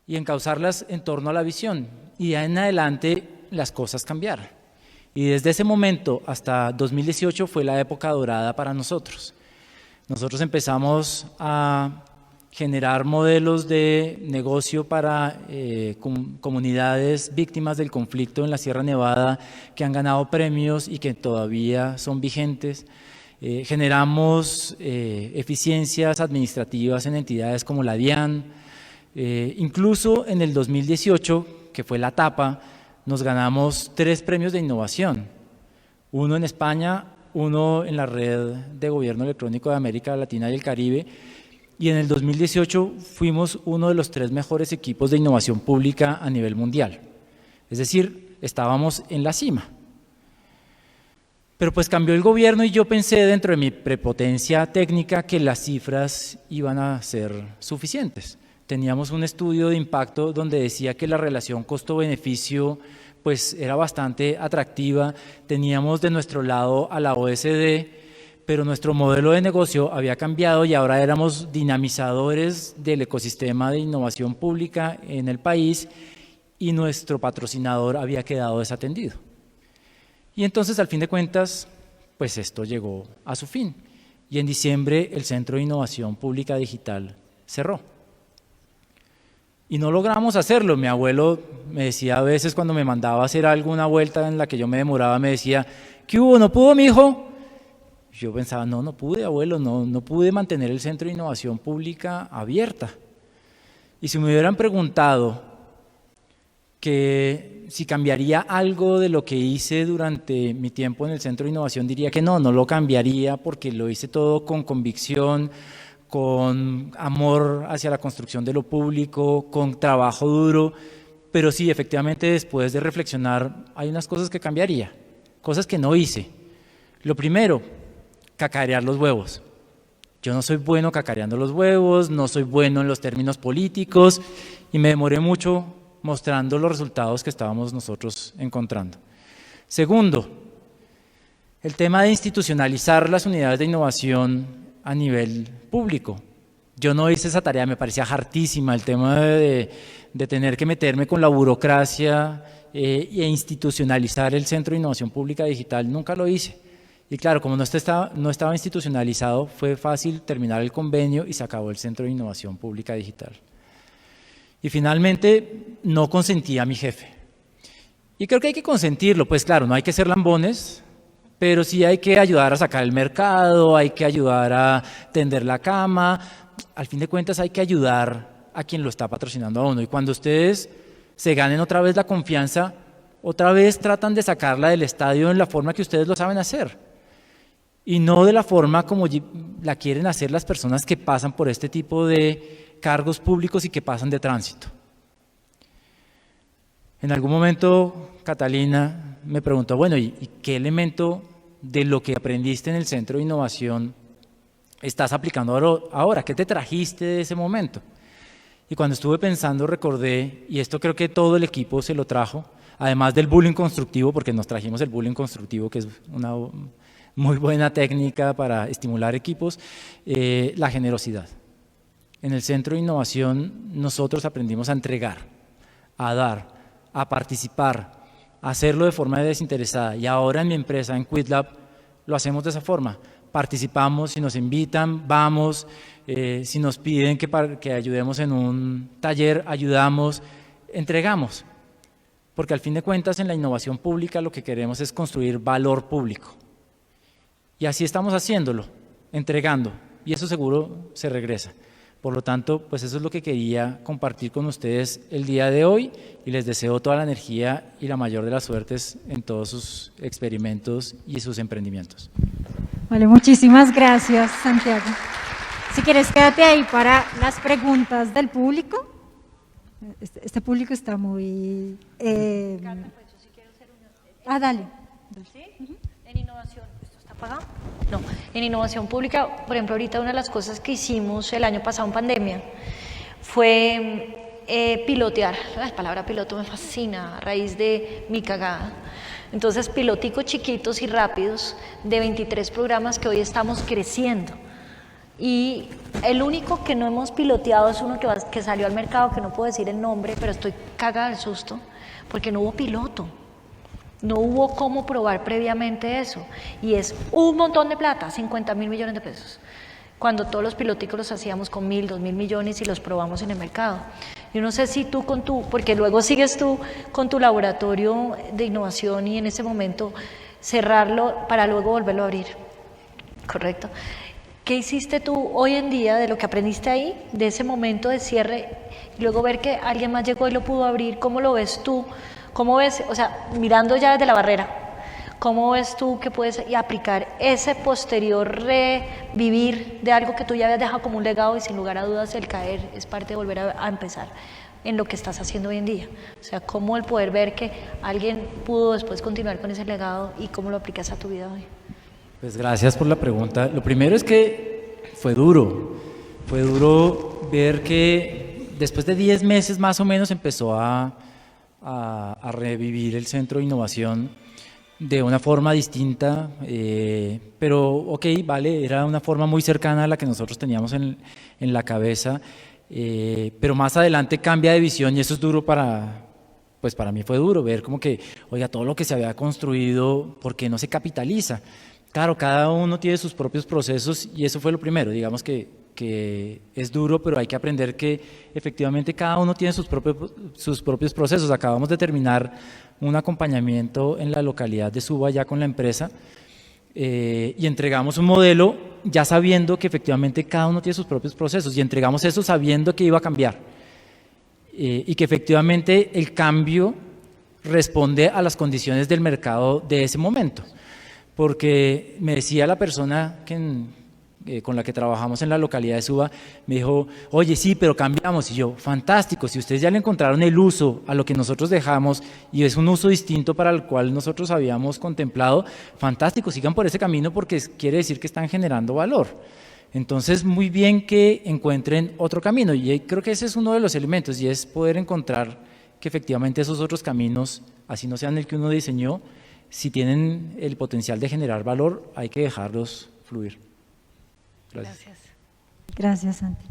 y encauzarlas en torno a la visión, y de ahí en adelante las cosas cambiaron. Y desde ese momento hasta 2018 fue la época dorada para nosotros. Nosotros empezamos a generar modelos de negocio para comunidades víctimas del conflicto en la Sierra Nevada que han ganado premios y que todavía son vigentes. Generamos eficiencias administrativas en entidades como la DIAN. Incluso en el 2018, que fue la etapa, nos ganamos 3 premios de innovación, uno en España, uno en la Red de Gobierno Electrónico de América Latina y el Caribe, y en el 2018 fuimos uno de los 3 mejores equipos de innovación pública a nivel mundial. Es decir, estábamos en la cima. Pero pues cambió el gobierno y yo pensé dentro de mi prepotencia técnica que las cifras iban a ser suficientes. Teníamos un estudio de impacto donde decía que la relación costo-beneficio pues era bastante atractiva. Teníamos de nuestro lado a la OSD, pero nuestro modelo de negocio había cambiado y ahora éramos dinamizadores del ecosistema de innovación pública en el país y nuestro patrocinador había quedado desatendido. Y entonces, al fin de cuentas, pues esto llegó a su fin. Y en diciembre el Centro de Innovación Pública Digital cerró. Y no logramos hacerlo. Mi abuelo me decía a veces cuando me mandaba a hacer alguna vuelta en la que yo me demoraba, me decía, ¿qué hubo? ¿No pudo, mijo? Yo pensaba, no pude, abuelo, no pude mantener el Centro de Innovación Pública abierta. Y si me hubieran preguntado que si cambiaría algo de lo que hice durante mi tiempo en el Centro de Innovación, diría que no lo cambiaría porque lo hice todo con convicción, con amor hacia la construcción de lo público, con trabajo duro, pero sí, efectivamente, después de reflexionar, hay unas cosas que cambiaría, cosas que no hice. Lo primero, cacarear los huevos. Yo no soy bueno cacareando los huevos, no soy bueno en los términos políticos y me demoré mucho mostrando los resultados que estábamos nosotros encontrando. Segundo, el tema de institucionalizar las unidades de innovación a nivel público. Yo no hice esa tarea, me parecía hartísima el tema de tener que meterme con la burocracia e institucionalizar el Centro de Innovación Pública Digital, nunca lo hice. Y claro, como no estaba institucionalizado, fue fácil terminar el convenio y se acabó el Centro de Innovación Pública Digital. Y finalmente, no consentí a mi jefe. Y creo que hay que consentirlo, pues claro, no hay que ser lambones, pero sí hay que ayudar a sacar el mercado, hay que ayudar a tender la cama. Al fin de cuentas, hay que ayudar a quien lo está patrocinando a uno. Y cuando ustedes se ganen otra vez la confianza, otra vez tratan de sacarla del estadio en la forma que ustedes lo saben hacer. Y no de la forma como la quieren hacer las personas que pasan por este tipo de cargos públicos y que pasan de tránsito. En algún momento Catalina me preguntó, bueno, ¿y qué elemento de lo que aprendiste en el Centro de Innovación estás aplicando ahora? ¿Qué te trajiste de ese momento? Y cuando estuve pensando recordé, y esto creo que todo el equipo se lo trajo, además del bullying constructivo, porque nos trajimos el bullying constructivo, que es una muy buena técnica para estimular equipos, la generosidad. En el Centro de Innovación nosotros aprendimos a entregar, a dar, a participar, a hacerlo de forma desinteresada. Y ahora en mi empresa, en QuizLab, lo hacemos de esa forma. Participamos, si nos invitan, vamos, si nos piden que ayudemos en un taller, ayudamos, entregamos. Porque al fin de cuentas en la innovación pública lo que queremos es construir valor público. Y así estamos haciéndolo, entregando, y eso seguro se regresa. Por lo tanto, pues eso es lo que quería compartir con ustedes el día de hoy y les deseo toda la energía y la mayor de las suertes en todos sus experimentos y sus emprendimientos. Vale, muchísimas gracias, Santiago. Si quieres, quédate ahí para las preguntas del público. Este público está muy... dale. ¿Sí? En innovación, ¿esto está apagado? No, en innovación pública, por ejemplo, ahorita una de las cosas que hicimos el año pasado en pandemia fue pilotear. La palabra piloto me fascina a raíz de mi cagada. Entonces, piloticos chiquitos y rápidos de 23 programas que hoy estamos creciendo. Y el único que no hemos piloteado es uno que salió al mercado, que no puedo decir el nombre, pero estoy cagada del susto, porque no hubo piloto. No hubo cómo probar previamente eso. Y es un montón de plata, 50.000 millones de pesos. Cuando todos los piloticos los hacíamos con 1.000, 2.000 millones y los probamos en el mercado. Yo no sé si tú porque luego sigues tú con tu laboratorio de innovación y en ese momento cerrarlo para luego volverlo a abrir. ¿Correcto? ¿Qué hiciste tú hoy en día de lo que aprendiste ahí, de ese momento de cierre, y luego ver que alguien más llegó y lo pudo abrir? ¿Cómo lo ves tú? ¿Cómo ves, o sea, mirando ya desde la barrera, cómo ves tú que puedes aplicar ese posterior revivir de algo que tú ya habías dejado como un legado y sin lugar a dudas el caer es parte de volver a empezar en lo que estás haciendo hoy en día? O sea, cómo el poder ver que alguien pudo después continuar con ese legado y cómo lo aplicas a tu vida hoy. Pues gracias por la pregunta. Lo primero es que fue duro ver que después de 10 meses más o menos empezó a revivir el Centro de Innovación, de una forma distinta, pero ok, vale, era una forma muy cercana a la que nosotros teníamos en la cabeza, pero más adelante cambia de visión y eso es duro pues para mí fue duro ver como que, oiga, todo lo que se había construido, ¿por qué no se capitaliza? Claro, cada uno tiene sus propios procesos y eso fue lo primero, digamos que es duro, pero hay que aprender que efectivamente cada uno tiene sus propios procesos. Acabamos de terminar un acompañamiento en la localidad de Suba ya con la empresa y entregamos un modelo ya sabiendo que efectivamente cada uno tiene sus propios procesos y entregamos eso sabiendo que iba a cambiar y que efectivamente el cambio responde a las condiciones del mercado de ese momento. Porque me decía la persona con la que trabajamos en la localidad de Suba, me dijo, oye, sí, pero cambiamos. Y yo, fantástico, si ustedes ya le encontraron el uso a lo que nosotros dejamos y es un uso distinto para el cual nosotros habíamos contemplado, fantástico, sigan por ese camino porque quiere decir que están generando valor. Entonces, muy bien que encuentren otro camino y creo que ese es uno de los elementos y es poder encontrar que efectivamente esos otros caminos, así no sean el que uno diseñó, si tienen el potencial de generar valor, hay que dejarlos fluir. Gracias. Gracias, Santi.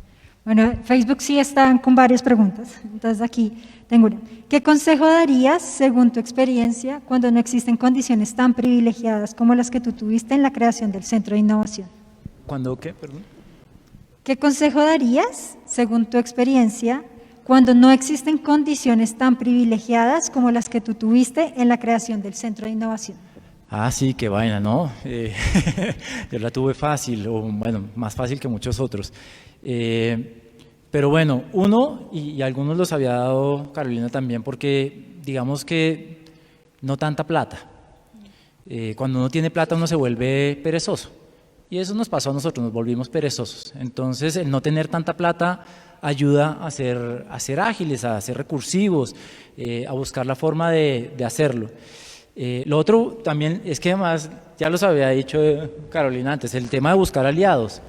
Bueno, Facebook sí están con varias preguntas, entonces aquí tengo una. ¿Qué consejo darías, según tu experiencia, cuando no existen condiciones tan privilegiadas como las que tú tuviste en la creación del Centro de Innovación? ¿Cuándo qué? Perdón. ¿Qué consejo darías, según tu experiencia, cuando no existen condiciones tan privilegiadas como las que tú tuviste en la creación del Centro de Innovación? Ah, sí, qué vaina, ¿no? Yo la tuve fácil, o bueno, más fácil que muchos otros. Pero bueno, uno, y algunos los había dado Carolina también, porque digamos que no tanta plata. Cuando uno tiene plata uno se vuelve perezoso. Y eso nos pasó a nosotros, nos volvimos perezosos. Entonces, el no tener tanta plata ayuda a ser ágiles, a ser recursivos, a buscar la forma de hacerlo. Lo otro también es que además, ya los había dicho Carolina antes, el tema de buscar aliados.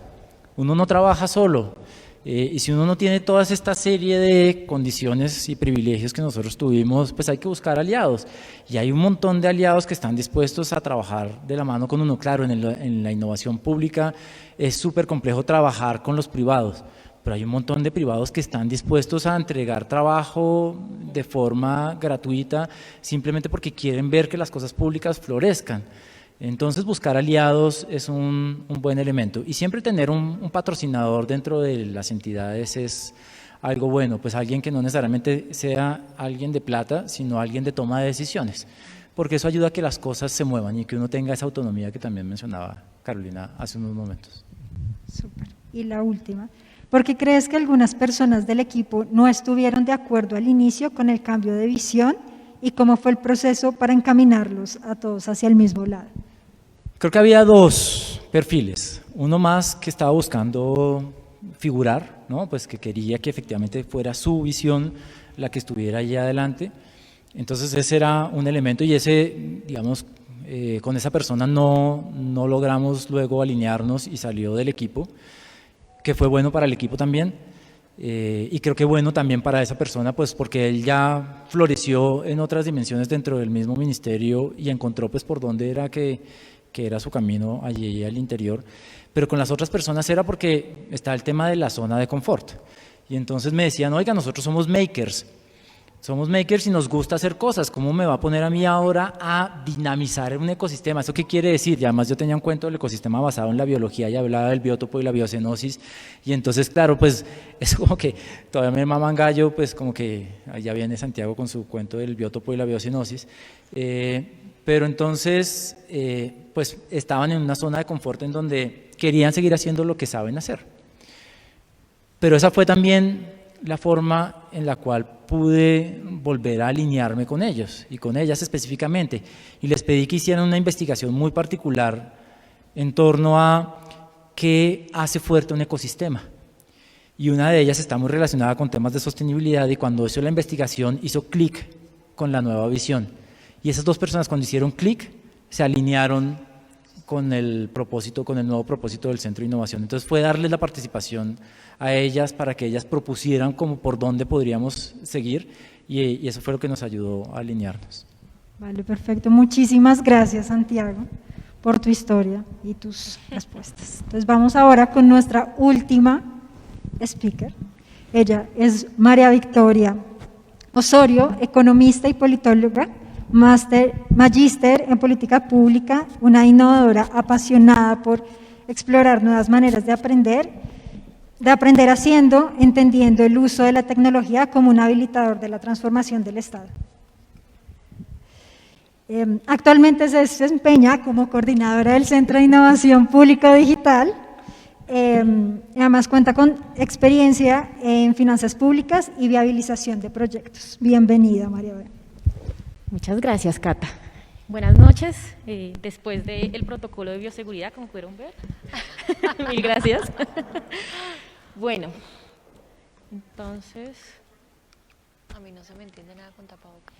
Uno no trabaja solo y si uno no tiene toda esta serie de condiciones y privilegios que nosotros tuvimos, pues hay que buscar aliados. Y hay un montón de aliados que están dispuestos a trabajar de la mano con uno. Claro, en la innovación pública es súper complejo trabajar con los privados, pero hay un montón de privados que están dispuestos a entregar trabajo de forma gratuita simplemente porque quieren ver que las cosas públicas florezcan. Entonces buscar aliados es un buen elemento y siempre tener un patrocinador dentro de las entidades es algo bueno, pues alguien que no necesariamente sea alguien de plata, sino alguien de toma de decisiones, porque eso ayuda a que las cosas se muevan y que uno tenga esa autonomía que también mencionaba Carolina hace unos momentos. Súper. Y la última. ¿Por qué crees que algunas personas del equipo no estuvieron de acuerdo al inicio con el cambio de visión y cómo fue el proceso para encaminarlos a todos hacia el mismo lado? Creo que había dos perfiles, uno más que estaba buscando figurar, ¿no? Pues que quería que efectivamente fuera su visión la que estuviera allí adelante, entonces ese era un elemento y ese, digamos, con esa persona no logramos luego alinearnos y salió del equipo, que fue bueno para el equipo también, y creo que bueno también para esa persona, pues porque él ya floreció en otras dimensiones dentro del mismo ministerio y encontró pues por dónde era que era su camino allí al interior, pero con las otras personas era porque está el tema de la zona de confort, y entonces me decían, oiga, nosotros somos makers y nos gusta hacer cosas, ¿cómo me va a poner a mí ahora a dinamizar un ecosistema? ¿Eso qué quiere decir? Y además yo tenía un cuento del ecosistema basado en la biología y hablaba del biótopo y la biocenosis, y entonces claro, pues es como que todavía me maman gallo, pues como que allá viene Santiago con su cuento del biótopo y la biocenosis, pero entonces pues estaban en una zona de confort en donde querían seguir haciendo lo que saben hacer, pero esa fue también la forma en la cual pude volver a alinearme con ellos y con ellas específicamente, y les pedí que hicieran una investigación muy particular en torno a qué hace fuerte un ecosistema, y una de ellas está muy relacionada con temas de sostenibilidad, y cuando hizo la investigación hizo clic con la nueva visión, y esas dos personas cuando hicieron clic se alinearon con el propósito, con el nuevo propósito del Centro de Innovación. Entonces fue darles la participación a ellas para que ellas propusieran como por dónde podríamos seguir, y eso fue lo que nos ayudó a alinearnos. Vale, perfecto. Muchísimas gracias, Santiago, por tu historia y tus respuestas. Entonces vamos ahora con nuestra última speaker. Ella es María Victoria Osorio, economista y politóloga, magíster en política pública, una innovadora apasionada por explorar nuevas maneras de aprender haciendo, entendiendo el uso de la tecnología como un habilitador de la transformación del Estado. Actualmente se desempeña como coordinadora del Centro de Innovación Público Digital. Además cuenta con experiencia en finanzas públicas y viabilización de proyectos. Bienvenida, María Bea. Muchas gracias, Cata. Buenas noches. Después del protocolo de bioseguridad, como pudieron ver. Mil gracias. Bueno, entonces, A mí no se me entiende nada con tapabocas.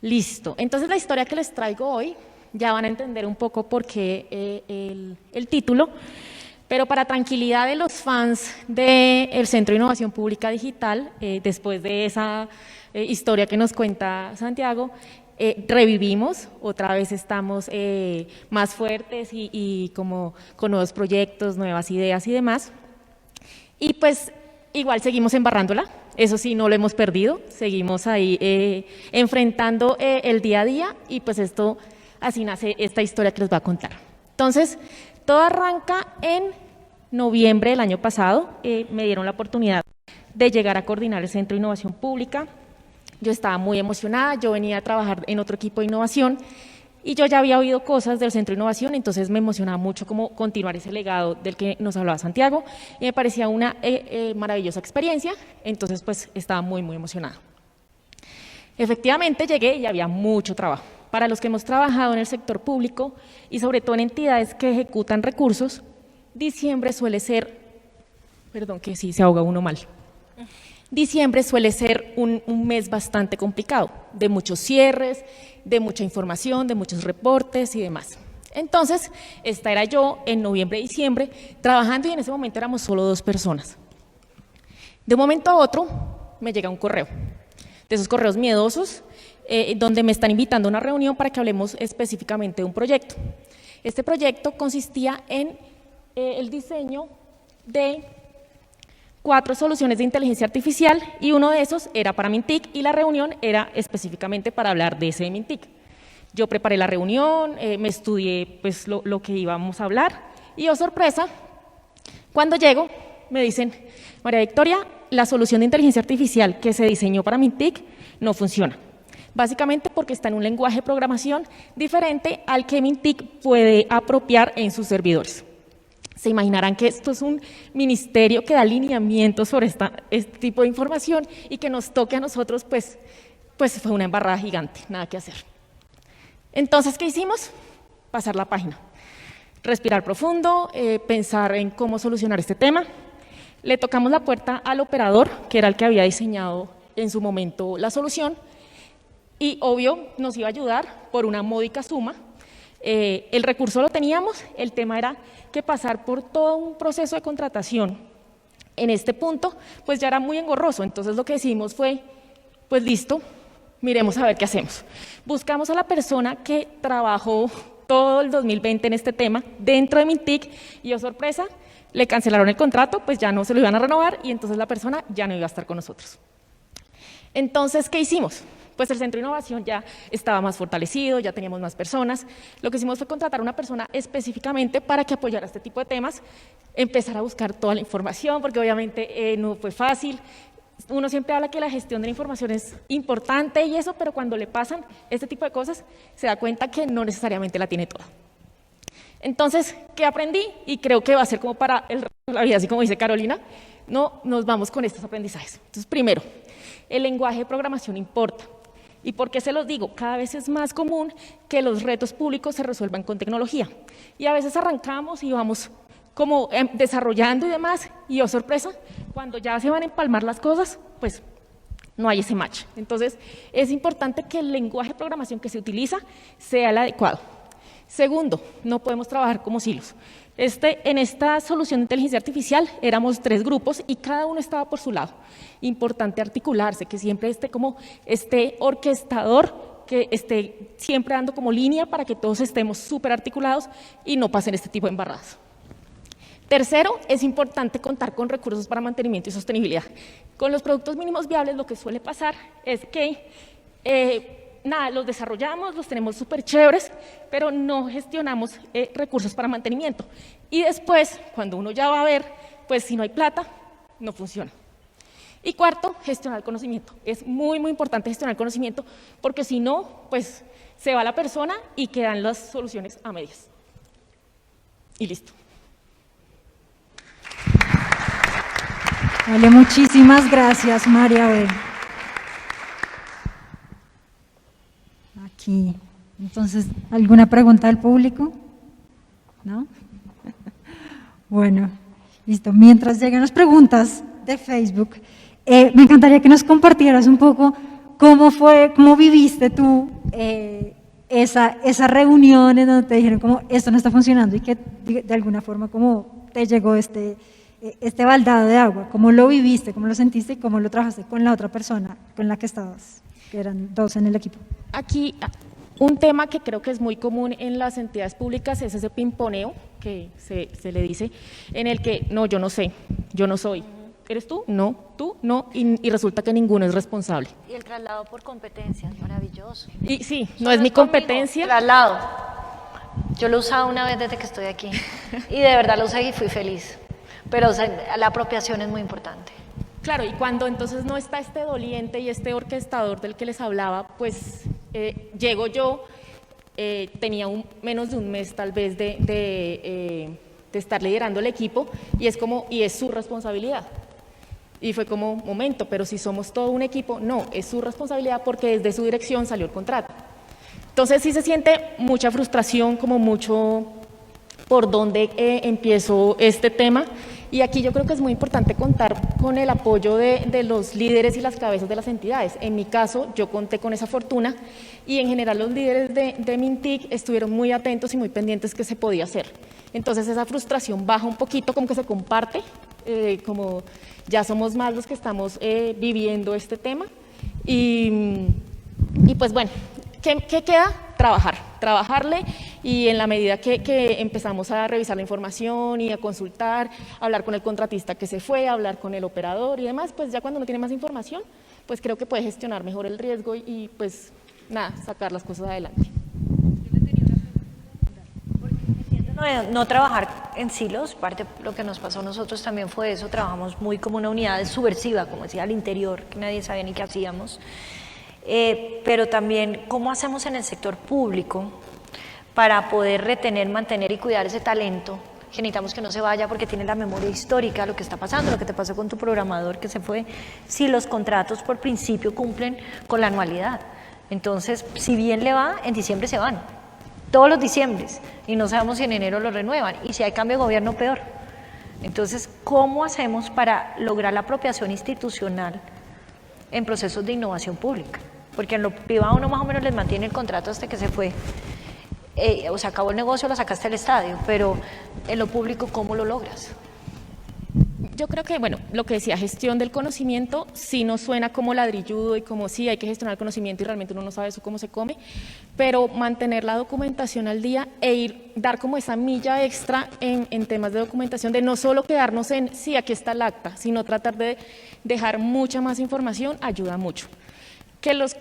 listo. Entonces la historia que les traigo hoy, ya van a entender un poco por qué el título, pero para tranquilidad de los fans del Centro de Innovación Pública Digital, después de esa historia que nos cuenta Santiago, revivimos, otra vez estamos más fuertes y como con nuevos proyectos, nuevas ideas y demás. Y pues igual seguimos embarrándola, eso sí, no lo hemos perdido, seguimos ahí enfrentando el día a día y pues así nace esta historia que les voy a contar. Entonces, todo arranca en noviembre del año pasado, me dieron la oportunidad de llegar a coordinar el Centro de Innovación Pública. Yo estaba muy emocionada, yo venía a trabajar en otro equipo de innovación y yo ya había oído cosas del Centro de Innovación, entonces me emocionaba mucho como continuar ese legado del que nos hablaba Santiago y me parecía una maravillosa experiencia, entonces pues estaba muy, muy emocionada. Efectivamente llegué y había mucho trabajo. Para los que hemos trabajado en el sector público y sobre todo en entidades que ejecutan recursos, diciembre suele ser, perdón que sí se ahoga uno mal, diciembre suele ser un mes bastante complicado, de muchos cierres, de mucha información, de muchos reportes y demás. Entonces, esta era yo en noviembre, diciembre, trabajando y en ese momento éramos solo 2 personas. De un momento a otro me llega un correo, de esos correos miedosos, donde me están invitando a una reunión para que hablemos específicamente de un proyecto. Este proyecto consistía en el diseño de 4 soluciones de inteligencia artificial y uno de esos era para Mintic y la reunión era específicamente para hablar de ese Mintic. Yo preparé la reunión, me estudié pues, lo que íbamos a hablar y, oh sorpresa, cuando llego me dicen, María Victoria, la solución de inteligencia artificial que se diseñó para Mintic no funciona. Básicamente porque está en un lenguaje de programación diferente al que Mintic puede apropiar en sus servidores. Se imaginarán que esto es un ministerio que da lineamientos sobre este tipo de información y que nos toque a nosotros, pues fue una embarrada gigante, nada que hacer. Entonces, ¿qué hicimos? Pasar la página, respirar profundo, pensar en cómo solucionar este tema. Le tocamos la puerta al operador, que era el que había diseñado en su momento la solución, y obvio nos iba a ayudar por una módica suma. El recurso lo teníamos, el tema era que pasar por todo un proceso de contratación en este punto, pues ya era muy engorroso. Entonces lo que decidimos fue, pues listo, miremos a ver qué hacemos. Buscamos a la persona que trabajó todo el 2020 en este tema dentro de Mintic y, oh sorpresa, le cancelaron el contrato, pues ya no se lo iban a renovar y entonces la persona ya no iba a estar con nosotros. Entonces, ¿qué hicimos? Pues el Centro de Innovación ya estaba más fortalecido, ya teníamos más personas. Lo que hicimos fue contratar a una persona específicamente para que apoyara este tipo de temas, empezar a buscar toda la información, porque obviamente no fue fácil. Uno siempre habla que la gestión de la información es importante y eso, pero cuando le pasan este tipo de cosas, se da cuenta que no necesariamente la tiene toda. Entonces, ¿qué aprendí? Y creo que va a ser como para el resto de la vida, así como dice Carolina, no nos vamos con estos aprendizajes. Entonces, primero, el lenguaje de programación importa. ¿Y por qué se los digo? Cada vez es más común que los retos públicos se resuelvan con tecnología. Y a veces arrancamos y vamos como desarrollando y demás, y oh sorpresa, cuando ya se van a empalmar las cosas, pues no hay ese match. Entonces, es importante que el lenguaje de programación que se utiliza sea el adecuado. Segundo, no podemos trabajar como silos. En esta solución de inteligencia artificial éramos 3 grupos y cada uno estaba por su lado. Importante articularse, que siempre esté como este orquestador que esté siempre dando como línea para que todos estemos súper articulados y no pasen este tipo de embarradas. Tercero, es importante contar con recursos para mantenimiento y sostenibilidad. Con los productos mínimos viables lo que suele pasar es que los desarrollamos, los tenemos súper chéveres, pero no gestionamos recursos para mantenimiento. Y después, cuando uno ya va a ver, pues si no hay plata, no funciona. Y cuarto, gestionar el conocimiento. Es muy, muy importante gestionar el conocimiento, porque si no, pues se va la persona y quedan las soluciones a medias. Y listo. Vale, muchísimas gracias, María B. Aquí. Entonces, ¿alguna pregunta del público? ¿No? Bueno, listo. Mientras llegan las preguntas de Facebook, me encantaría que nos compartieras un poco cómo viviste tú esa reunión en donde te dijeron como esto no está funcionando y que de alguna forma cómo te llegó este baldado de agua, cómo lo viviste, cómo lo sentiste y cómo lo trabajaste con la otra persona con la que estabas, que eran 2 en el equipo. Aquí un tema que creo que es muy común en las entidades públicas es ese pimponeo que se le dice, en el que no, yo no sé, yo no soy. ¿Eres tú? No, tú, no, y resulta que ninguno es responsable. Y el traslado por competencias, maravilloso. Y sí, no es mi competencia. Traslado. Yo lo usaba una vez desde que estoy aquí y de verdad lo usé y fui feliz. Pero o sea, la apropiación es muy importante. Claro, y cuando entonces no está este doliente y este orquestador del que les hablaba, pues llego yo, tenía menos de un mes tal vez de estar liderando el equipo y es su responsabilidad. Y fue como, momento, pero si somos todo un equipo, no, es su responsabilidad porque desde su dirección salió el contrato. Entonces sí se siente mucha frustración, como mucho por dónde empiezo este tema. Y aquí yo creo que es muy importante contar con el apoyo de los líderes y las cabezas de las entidades. En mi caso, yo conté con esa fortuna y en general los líderes de Mintic estuvieron muy atentos y muy pendientes que se podía hacer. Entonces esa frustración baja un poquito, como que se comparte, como ya somos más los que estamos viviendo este tema. Y pues bueno, ¿qué queda? Trabajarle, y en la medida que empezamos a revisar la información y a consultar, hablar con el contratista que se fue, hablar con el operador y demás, pues ya cuando uno tiene más información, pues creo que puede gestionar mejor el riesgo y pues nada, sacar las cosas adelante. No trabajar en silos, parte de lo que nos pasó a nosotros también fue eso, trabajamos muy como una unidad subversiva, como decía, al interior, que nadie sabía ni qué hacíamos. Pero también cómo hacemos en el sector público para poder retener, mantener y cuidar ese talento, que necesitamos que no se vaya porque tiene la memoria histórica, lo que está pasando, lo que te pasó con tu programador que se fue, si los contratos por principio cumplen con la anualidad. Entonces, si bien le va, en diciembre se van, todos los diciembres, y no sabemos si en enero lo renuevan, y si hay cambio de gobierno, peor. Entonces, ¿cómo hacemos para lograr la apropiación institucional en procesos de innovación pública? Porque en lo privado uno más o menos les mantiene el contrato hasta que se fue, o se acabó el negocio, lo sacaste del estadio, pero en lo público, ¿cómo lo logras? Yo creo que, bueno, lo que decía, gestión del conocimiento, sí nos suena como ladrilludo y como sí, hay que gestionar el conocimiento y realmente uno no sabe eso cómo se come, pero mantener la documentación al día dar como esa milla extra en temas de documentación, de no solo quedarnos en, sí, aquí está el acta, sino tratar de dejar mucha más información, ayuda mucho. Que los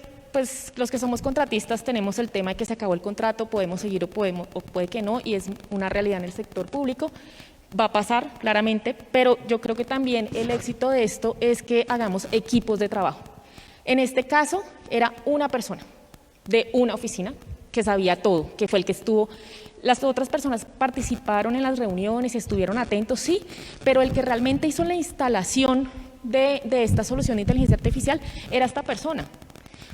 que somos contratistas tenemos el tema de que se acabó el contrato, podemos seguir o puede que no, y es una realidad en el sector público. Va a pasar, claramente, pero yo creo que también el éxito de esto es que hagamos equipos de trabajo. En este caso, era una persona de una oficina que sabía todo, que fue el que estuvo. Las otras personas participaron en las reuniones, estuvieron atentos, sí, pero el que realmente hizo la instalación de esta solución de inteligencia artificial era esta persona.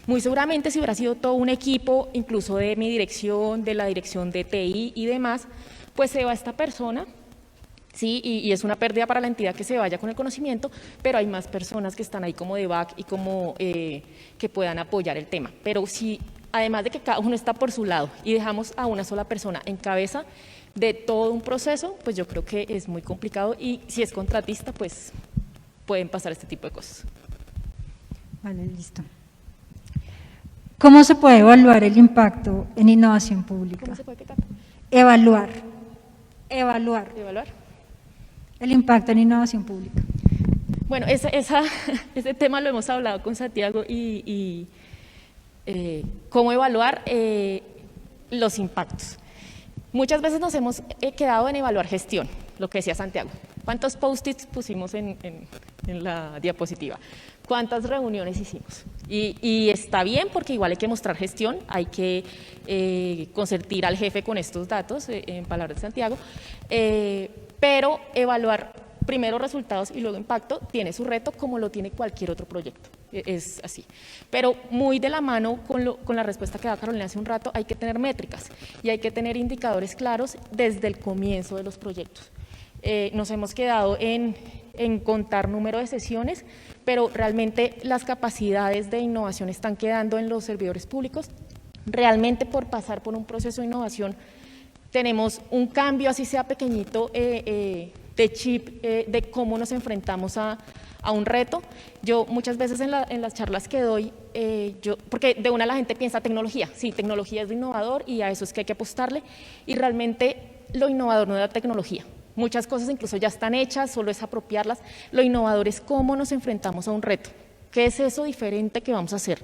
Muy seguramente si hubiera sido todo un equipo, incluso de mi dirección, de la dirección de TI y demás, pues se va esta persona. Sí, y es una pérdida para la entidad que se vaya con el conocimiento, pero hay más personas que están ahí como de back y como que puedan apoyar el tema. Pero si, además de que cada uno está por su lado y dejamos a una sola persona en cabeza de todo un proceso, pues yo creo que es muy complicado y si es contratista, pues pueden pasar este tipo de cosas. Vale, listo. ¿Cómo se puede evaluar el impacto en innovación pública? ¿Cómo se puede quitar? Evaluar ¿Evaluar? el impacto en innovación pública. Bueno, ese tema lo hemos hablado con Santiago y cómo evaluar los impactos. Muchas veces nos hemos quedado en evaluar gestión, lo que decía Santiago. ¿Cuántos post-its pusimos en la diapositiva? ¿Cuántas reuniones hicimos? Y está bien porque igual hay que mostrar gestión, hay que consentir al jefe con estos datos, en palabras de Santiago, pero evaluar primero resultados y luego impacto tiene su reto como lo tiene cualquier otro proyecto. Es así. Pero muy de la mano con la respuesta que da Carolina hace un rato, hay que tener métricas y hay que tener indicadores claros desde el comienzo de los proyectos. Nos hemos quedado en contar número de sesiones, pero realmente las capacidades de innovación están quedando en los servidores públicos. Realmente por pasar por un proceso de innovación tenemos un cambio, así sea pequeñito, de chip, de cómo nos enfrentamos a un reto. Yo muchas veces en las charlas que doy, porque de una la gente piensa tecnología, sí, tecnología es lo innovador y a eso es que hay que apostarle, y realmente lo innovador no es la tecnología. Muchas cosas incluso ya están hechas, solo es apropiarlas. Lo innovador es cómo nos enfrentamos a un reto. ¿Qué es eso diferente que vamos a hacer?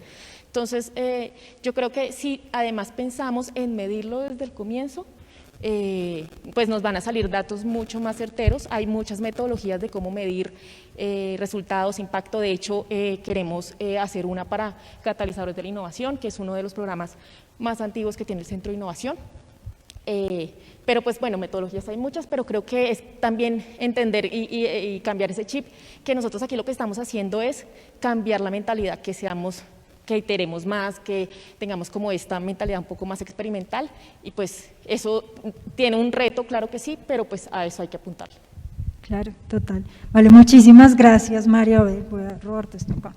Entonces, yo creo que si además pensamos en medirlo desde el comienzo, pues nos van a salir datos mucho más certeros. Hay muchas metodologías de cómo medir resultados, impacto. De hecho, queremos hacer una para catalizadores de la innovación, que es uno de los programas más antiguos que tiene el Centro de Innovación. Pero pues bueno, metodologías hay muchas, pero creo que es también entender y cambiar ese chip, que nosotros aquí lo que estamos haciendo es cambiar la mentalidad, que iteremos más, que tengamos como esta mentalidad un poco más experimental, y pues eso tiene un reto, claro que sí, pero pues a eso hay que apuntarle. Claro, total. Vale, muchísimas gracias, María. Voy a robarte esto acá.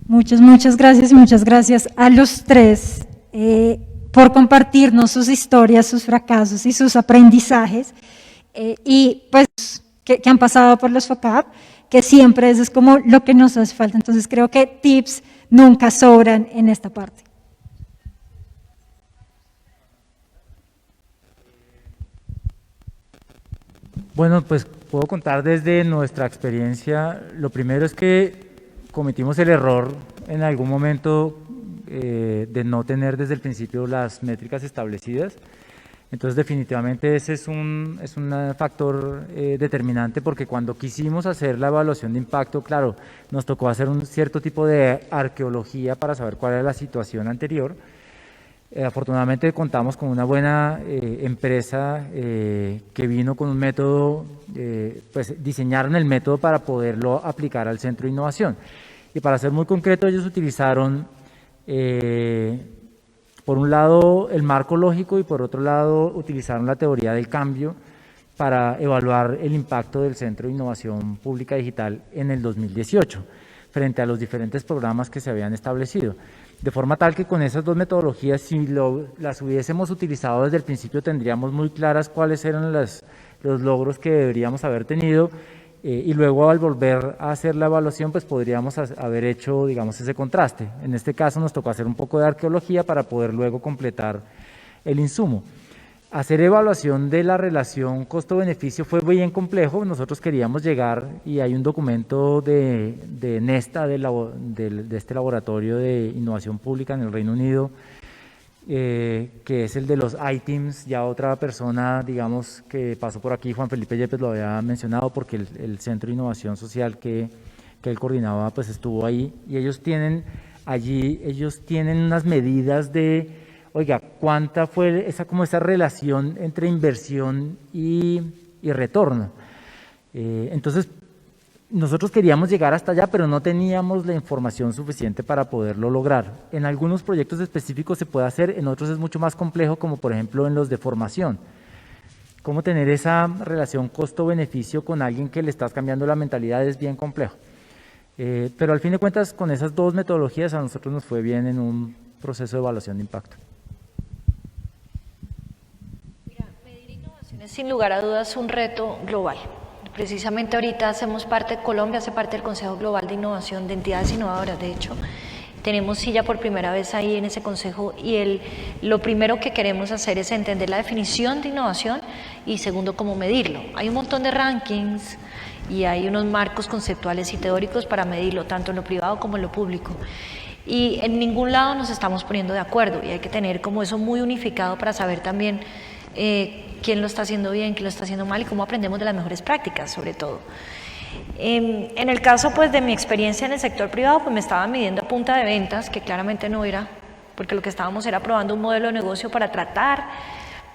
Muchas gracias y muchas gracias a los tres por compartirnos sus historias, sus fracasos y sus aprendizajes, y pues que han pasado por los FOCAP, que siempre eso es como lo que nos hace falta. Entonces creo que tips nunca sobran en esta parte. Bueno, pues puedo contar desde nuestra experiencia. Lo primero es que cometimos el error en algún momento de no tener desde el principio las métricas establecidas. Entonces definitivamente ese es un factor determinante, porque cuando quisimos hacer la evaluación de impacto, claro, nos tocó hacer un cierto tipo de arqueología para saber cuál era la situación anterior. Afortunadamente contamos con una buena empresa que vino con un método, pues diseñaron el método para poderlo aplicar al Centro de Innovación. Y para ser muy concreto, ellos utilizaron por un lado el marco lógico y por otro lado utilizaron la teoría del cambio para evaluar el impacto del Centro de Innovación Pública Digital en el 2018 frente a los diferentes programas que se habían establecido. De forma tal que con esas dos metodologías, si las hubiésemos utilizado desde el principio, tendríamos muy claras cuáles eran los logros que deberíamos haber tenido, y luego al volver a hacer la evaluación, pues podríamos haber hecho, digamos, ese contraste. En este caso nos tocó hacer un poco de arqueología para poder luego completar el insumo. Hacer evaluación de la relación costo-beneficio fue bien complejo. Nosotros queríamos llegar, y hay un documento de Nesta, de este laboratorio de innovación pública en el Reino Unido, que es el de los ITIMS. Ya otra persona, digamos, que pasó por aquí, Juan Felipe Yepes, lo había mencionado, porque el Centro de Innovación Social que él coordinaba, pues estuvo ahí, y ellos tienen unas medidas de, oiga, ¿cuánta fue esa relación entre inversión y retorno? Entonces, nosotros queríamos llegar hasta allá, pero no teníamos la información suficiente para poderlo lograr. En algunos proyectos específicos se puede hacer, en otros es mucho más complejo, como por ejemplo en los de formación. Cómo tener esa relación costo-beneficio con alguien que le estás cambiando la mentalidad es bien complejo. Pero al fin de cuentas, con esas dos metodologías a nosotros nos fue bien en un proceso de evaluación de impacto. Mira, medir innovación es sin lugar a dudas un reto global. Precisamente ahorita hacemos parte, Colombia hace parte del Consejo Global de Innovación de Entidades Innovadoras, de hecho, tenemos silla por primera vez ahí en ese consejo y lo primero que queremos hacer es entender la definición de innovación y segundo, cómo medirlo. Hay un montón de rankings y hay unos marcos conceptuales y teóricos para medirlo, tanto en lo privado como en lo público. Y en ningún lado nos estamos poniendo de acuerdo y hay que tener como eso muy unificado para saber también quién lo está haciendo bien, quién lo está haciendo mal y cómo aprendemos de las mejores prácticas, sobre todo. En el caso pues de mi experiencia en el sector privado, pues me estaban midiendo a punta de ventas, que claramente no era, porque lo que estábamos era probando un modelo de negocio para tratar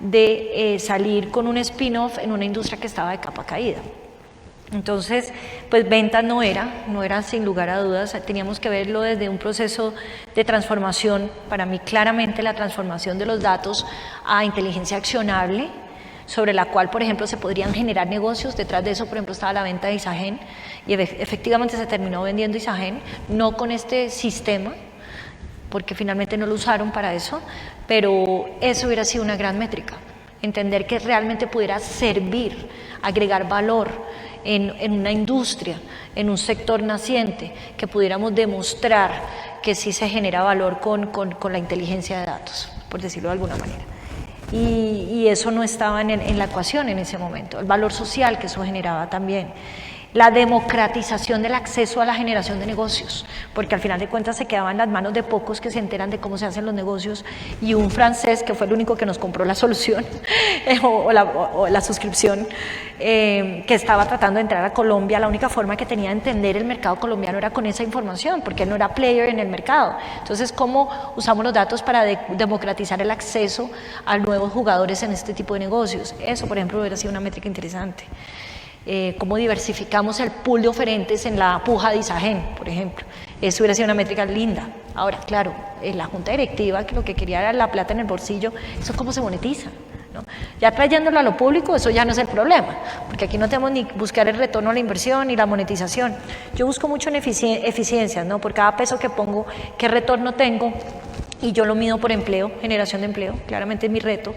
de salir con un spin-off en una industria que estaba de capa caída. Entonces, pues ventas no era sin lugar a dudas, teníamos que verlo desde un proceso de transformación, para mí claramente la transformación de los datos a inteligencia accionable, sobre la cual, por ejemplo, se podrían generar negocios. Detrás de eso, por ejemplo, estaba la venta de Isagen y efectivamente se terminó vendiendo Isagen, no con este sistema, porque finalmente no lo usaron para eso, pero eso hubiera sido una gran métrica, entender que realmente pudiera servir, agregar valor en una industria, en un sector naciente, que pudiéramos demostrar que sí se genera valor con la inteligencia de datos, por decirlo de alguna manera. Y eso no estaba en la ecuación en ese momento, el valor social que eso generaba también. La democratización del acceso a la generación de negocios, porque al final de cuentas se quedaba en las manos de pocos que se enteran de cómo se hacen los negocios y un francés que fue el único que nos compró la solución o la suscripción, que estaba tratando de entrar a Colombia. La única forma que tenía de entender el mercado colombiano era con esa información, porque él no era player en el mercado. Entonces, ¿cómo usamos los datos para democratizar el acceso a nuevos jugadores en este tipo de negocios? Eso, por ejemplo, hubiera sido una métrica interesante. Cómo diversificamos el pool de oferentes en la puja de Isagen, por ejemplo. Eso hubiera sido una métrica linda. Ahora, claro, la junta directiva, que lo que quería era la plata en el bolsillo, ¿eso cómo se monetiza? ¿No? Ya trayéndolo a lo público, eso ya no es el problema, porque aquí no tenemos ni buscar el retorno a la inversión ni la monetización. Yo busco mucho en eficiencias, ¿no? Por cada peso que pongo, ¿qué retorno tengo? Y yo lo mido por empleo, generación de empleo, claramente es mi reto,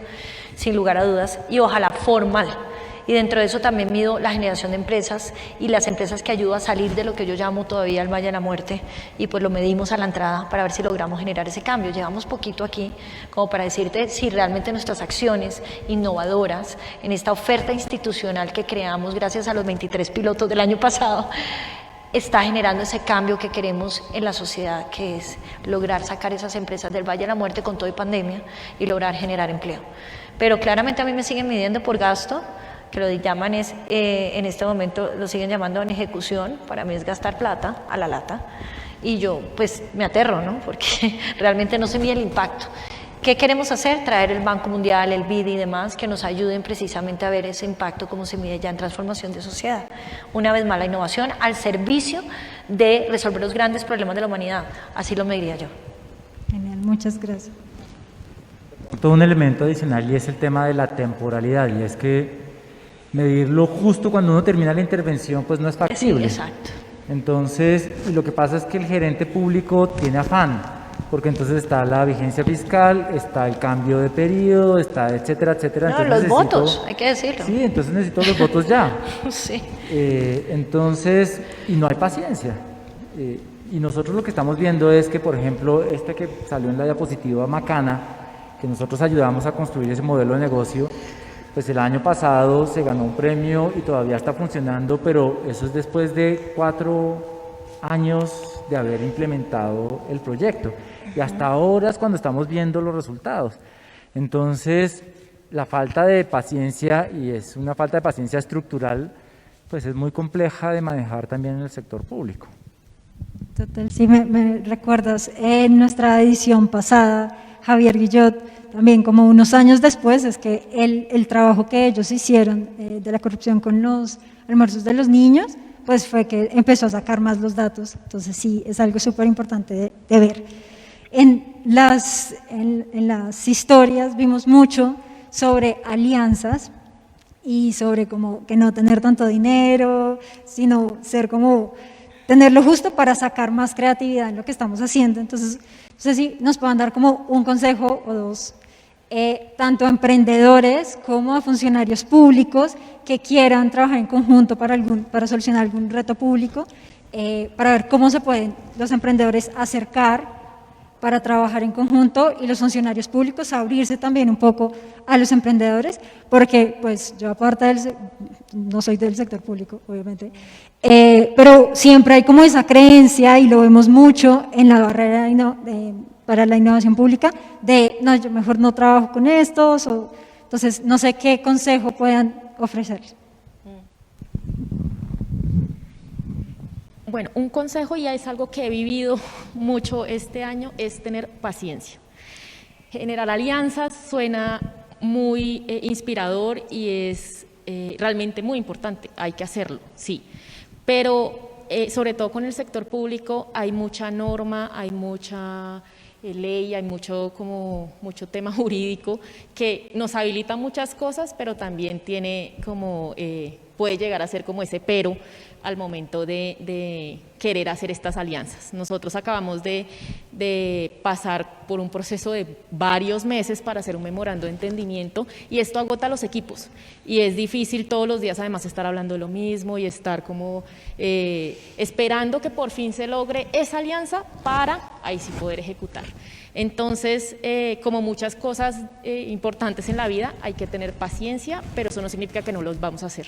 sin lugar a dudas, y ojalá formal. Y dentro de eso también mido la generación de empresas y las empresas que ayudan a salir de lo que yo llamo todavía el Valle de la Muerte, y pues lo medimos a la entrada para ver si logramos generar ese cambio. Llevamos poquito aquí como para decirte si realmente nuestras acciones innovadoras en esta oferta institucional que creamos gracias a los 23 pilotos del año pasado está generando ese cambio que queremos en la sociedad, que es lograr sacar esas empresas del Valle de la Muerte con todo y pandemia y lograr generar empleo. Pero claramente a mí me siguen midiendo por gasto, que lo llaman en este momento lo siguen llamando en ejecución. Para mí es gastar plata a la lata y yo pues me aterro, ¿no? Porque realmente no se mide el impacto. ¿Qué queremos hacer? Traer el Banco Mundial, el BID y demás que nos ayuden precisamente a ver ese impacto, cómo se mide ya en transformación de sociedad. Una vez más, la innovación al servicio de resolver los grandes problemas de la humanidad, así lo mediría yo. Genial, muchas gracias. Todo un elemento adicional y es el tema de la temporalidad, y es que medirlo justo cuando uno termina la intervención pues no es factible. Sí, exacto. Entonces, lo que pasa es que el gerente público tiene afán, porque entonces está la vigencia fiscal, está el cambio de periodo, está etcétera, etcétera. No, entonces los votos, hay que decirlo. Sí, entonces necesito los votos ya. Sí. Entonces, y no hay paciencia. Y nosotros lo que estamos viendo es que, por ejemplo, que salió en la diapositiva Macana, que nosotros ayudamos a construir ese modelo de negocio, pues el año pasado se ganó un premio y todavía está funcionando, pero eso es después de 4 años de haber implementado el proyecto. Y hasta ahora es cuando estamos viendo los resultados. Entonces, la falta de paciencia, y es una falta de paciencia estructural, pues es muy compleja de manejar también en el sector público. Total, sí, me recuerdas, en nuestra edición pasada, Javier Guillot, también como unos años después, es que el trabajo que ellos hicieron de la corrupción con los almuerzos de los niños, pues fue que empezó a sacar más los datos. Entonces sí, es algo súper importante de ver. En las historias vimos mucho sobre alianzas y sobre como que no tener tanto dinero, sino ser como tener lo justo para sacar más creatividad en lo que estamos haciendo. Entonces, no sé si nos puedan dar como un consejo o dos, tanto a emprendedores como a funcionarios públicos que quieran trabajar en conjunto para solucionar algún reto público, para ver cómo se pueden los emprendedores acercar para trabajar en conjunto y los funcionarios públicos abrirse también un poco a los emprendedores, porque pues yo aparte no soy del sector público, obviamente, pero siempre hay como esa creencia, y lo vemos mucho en la barrera para la innovación pública, de no, yo mejor no trabajo con estos, entonces no sé qué consejo puedan ofrecerles. Bueno, un consejo, y es algo que he vivido mucho este año, es tener paciencia. Generar alianzas suena muy inspirador y es realmente muy importante, hay que hacerlo, sí. Pero sobre todo con el sector público hay mucha norma, hay mucha ley, hay mucho tema jurídico que nos habilita muchas cosas, pero también tiene puede llegar a ser como ese pero al momento de querer hacer estas alianzas. Nosotros acabamos de pasar por un proceso de varios meses para hacer un memorando de entendimiento, y esto agota a los equipos y es difícil todos los días además estar hablando de lo mismo y estar esperando que por fin se logre esa alianza para ahí sí poder ejecutar. Entonces, como muchas cosas importantes en la vida, hay que tener paciencia, pero eso no significa que no los vamos a hacer.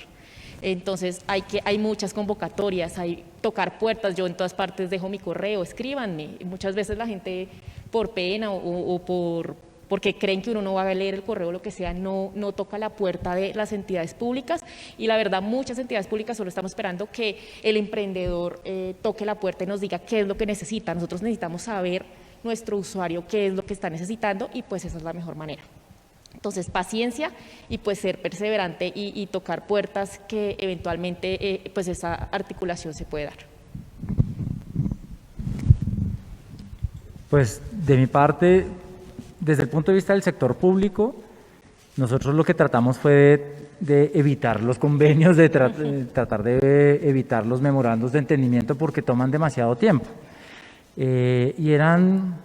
Entonces hay muchas convocatorias, hay tocar puertas, yo en todas partes dejo mi correo, escríbanme. Muchas veces la gente por pena porque creen que uno no va a leer el correo o lo que sea, no toca la puerta de las entidades públicas, y la verdad muchas entidades públicas solo estamos esperando que el emprendedor toque la puerta y nos diga qué es lo que necesita. Nosotros necesitamos saber nuestro usuario qué es lo que está necesitando, y pues esa es la mejor manera. Entonces, paciencia y pues ser perseverante y tocar puertas que eventualmente pues esa articulación se puede dar. Pues de mi parte, desde el punto de vista del sector público, nosotros lo que tratamos fue de evitar los convenios, de tratar de evitar los memorandos de entendimiento porque toman demasiado tiempo. Y eran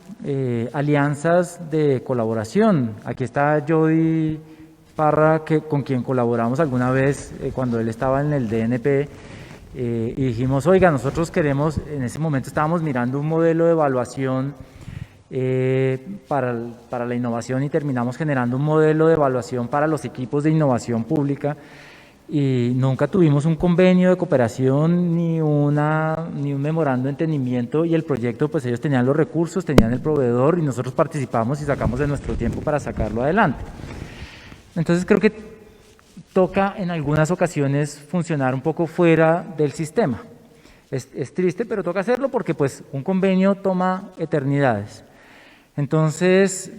alianzas de colaboración. Aquí está Jody Parra, con quien colaboramos alguna vez cuando él estaba en el DNP, y dijimos, oiga, nosotros queremos, en ese momento estábamos mirando un modelo de evaluación para la innovación, y terminamos generando un modelo de evaluación para los equipos de innovación pública, y nunca tuvimos un convenio de cooperación ni un memorando de entendimiento, y el proyecto pues ellos tenían los recursos, tenían el proveedor y nosotros participamos y sacamos de nuestro tiempo para sacarlo adelante. Entonces creo que toca en algunas ocasiones funcionar un poco fuera del sistema. Es triste, pero toca hacerlo porque pues un convenio toma eternidades. Entonces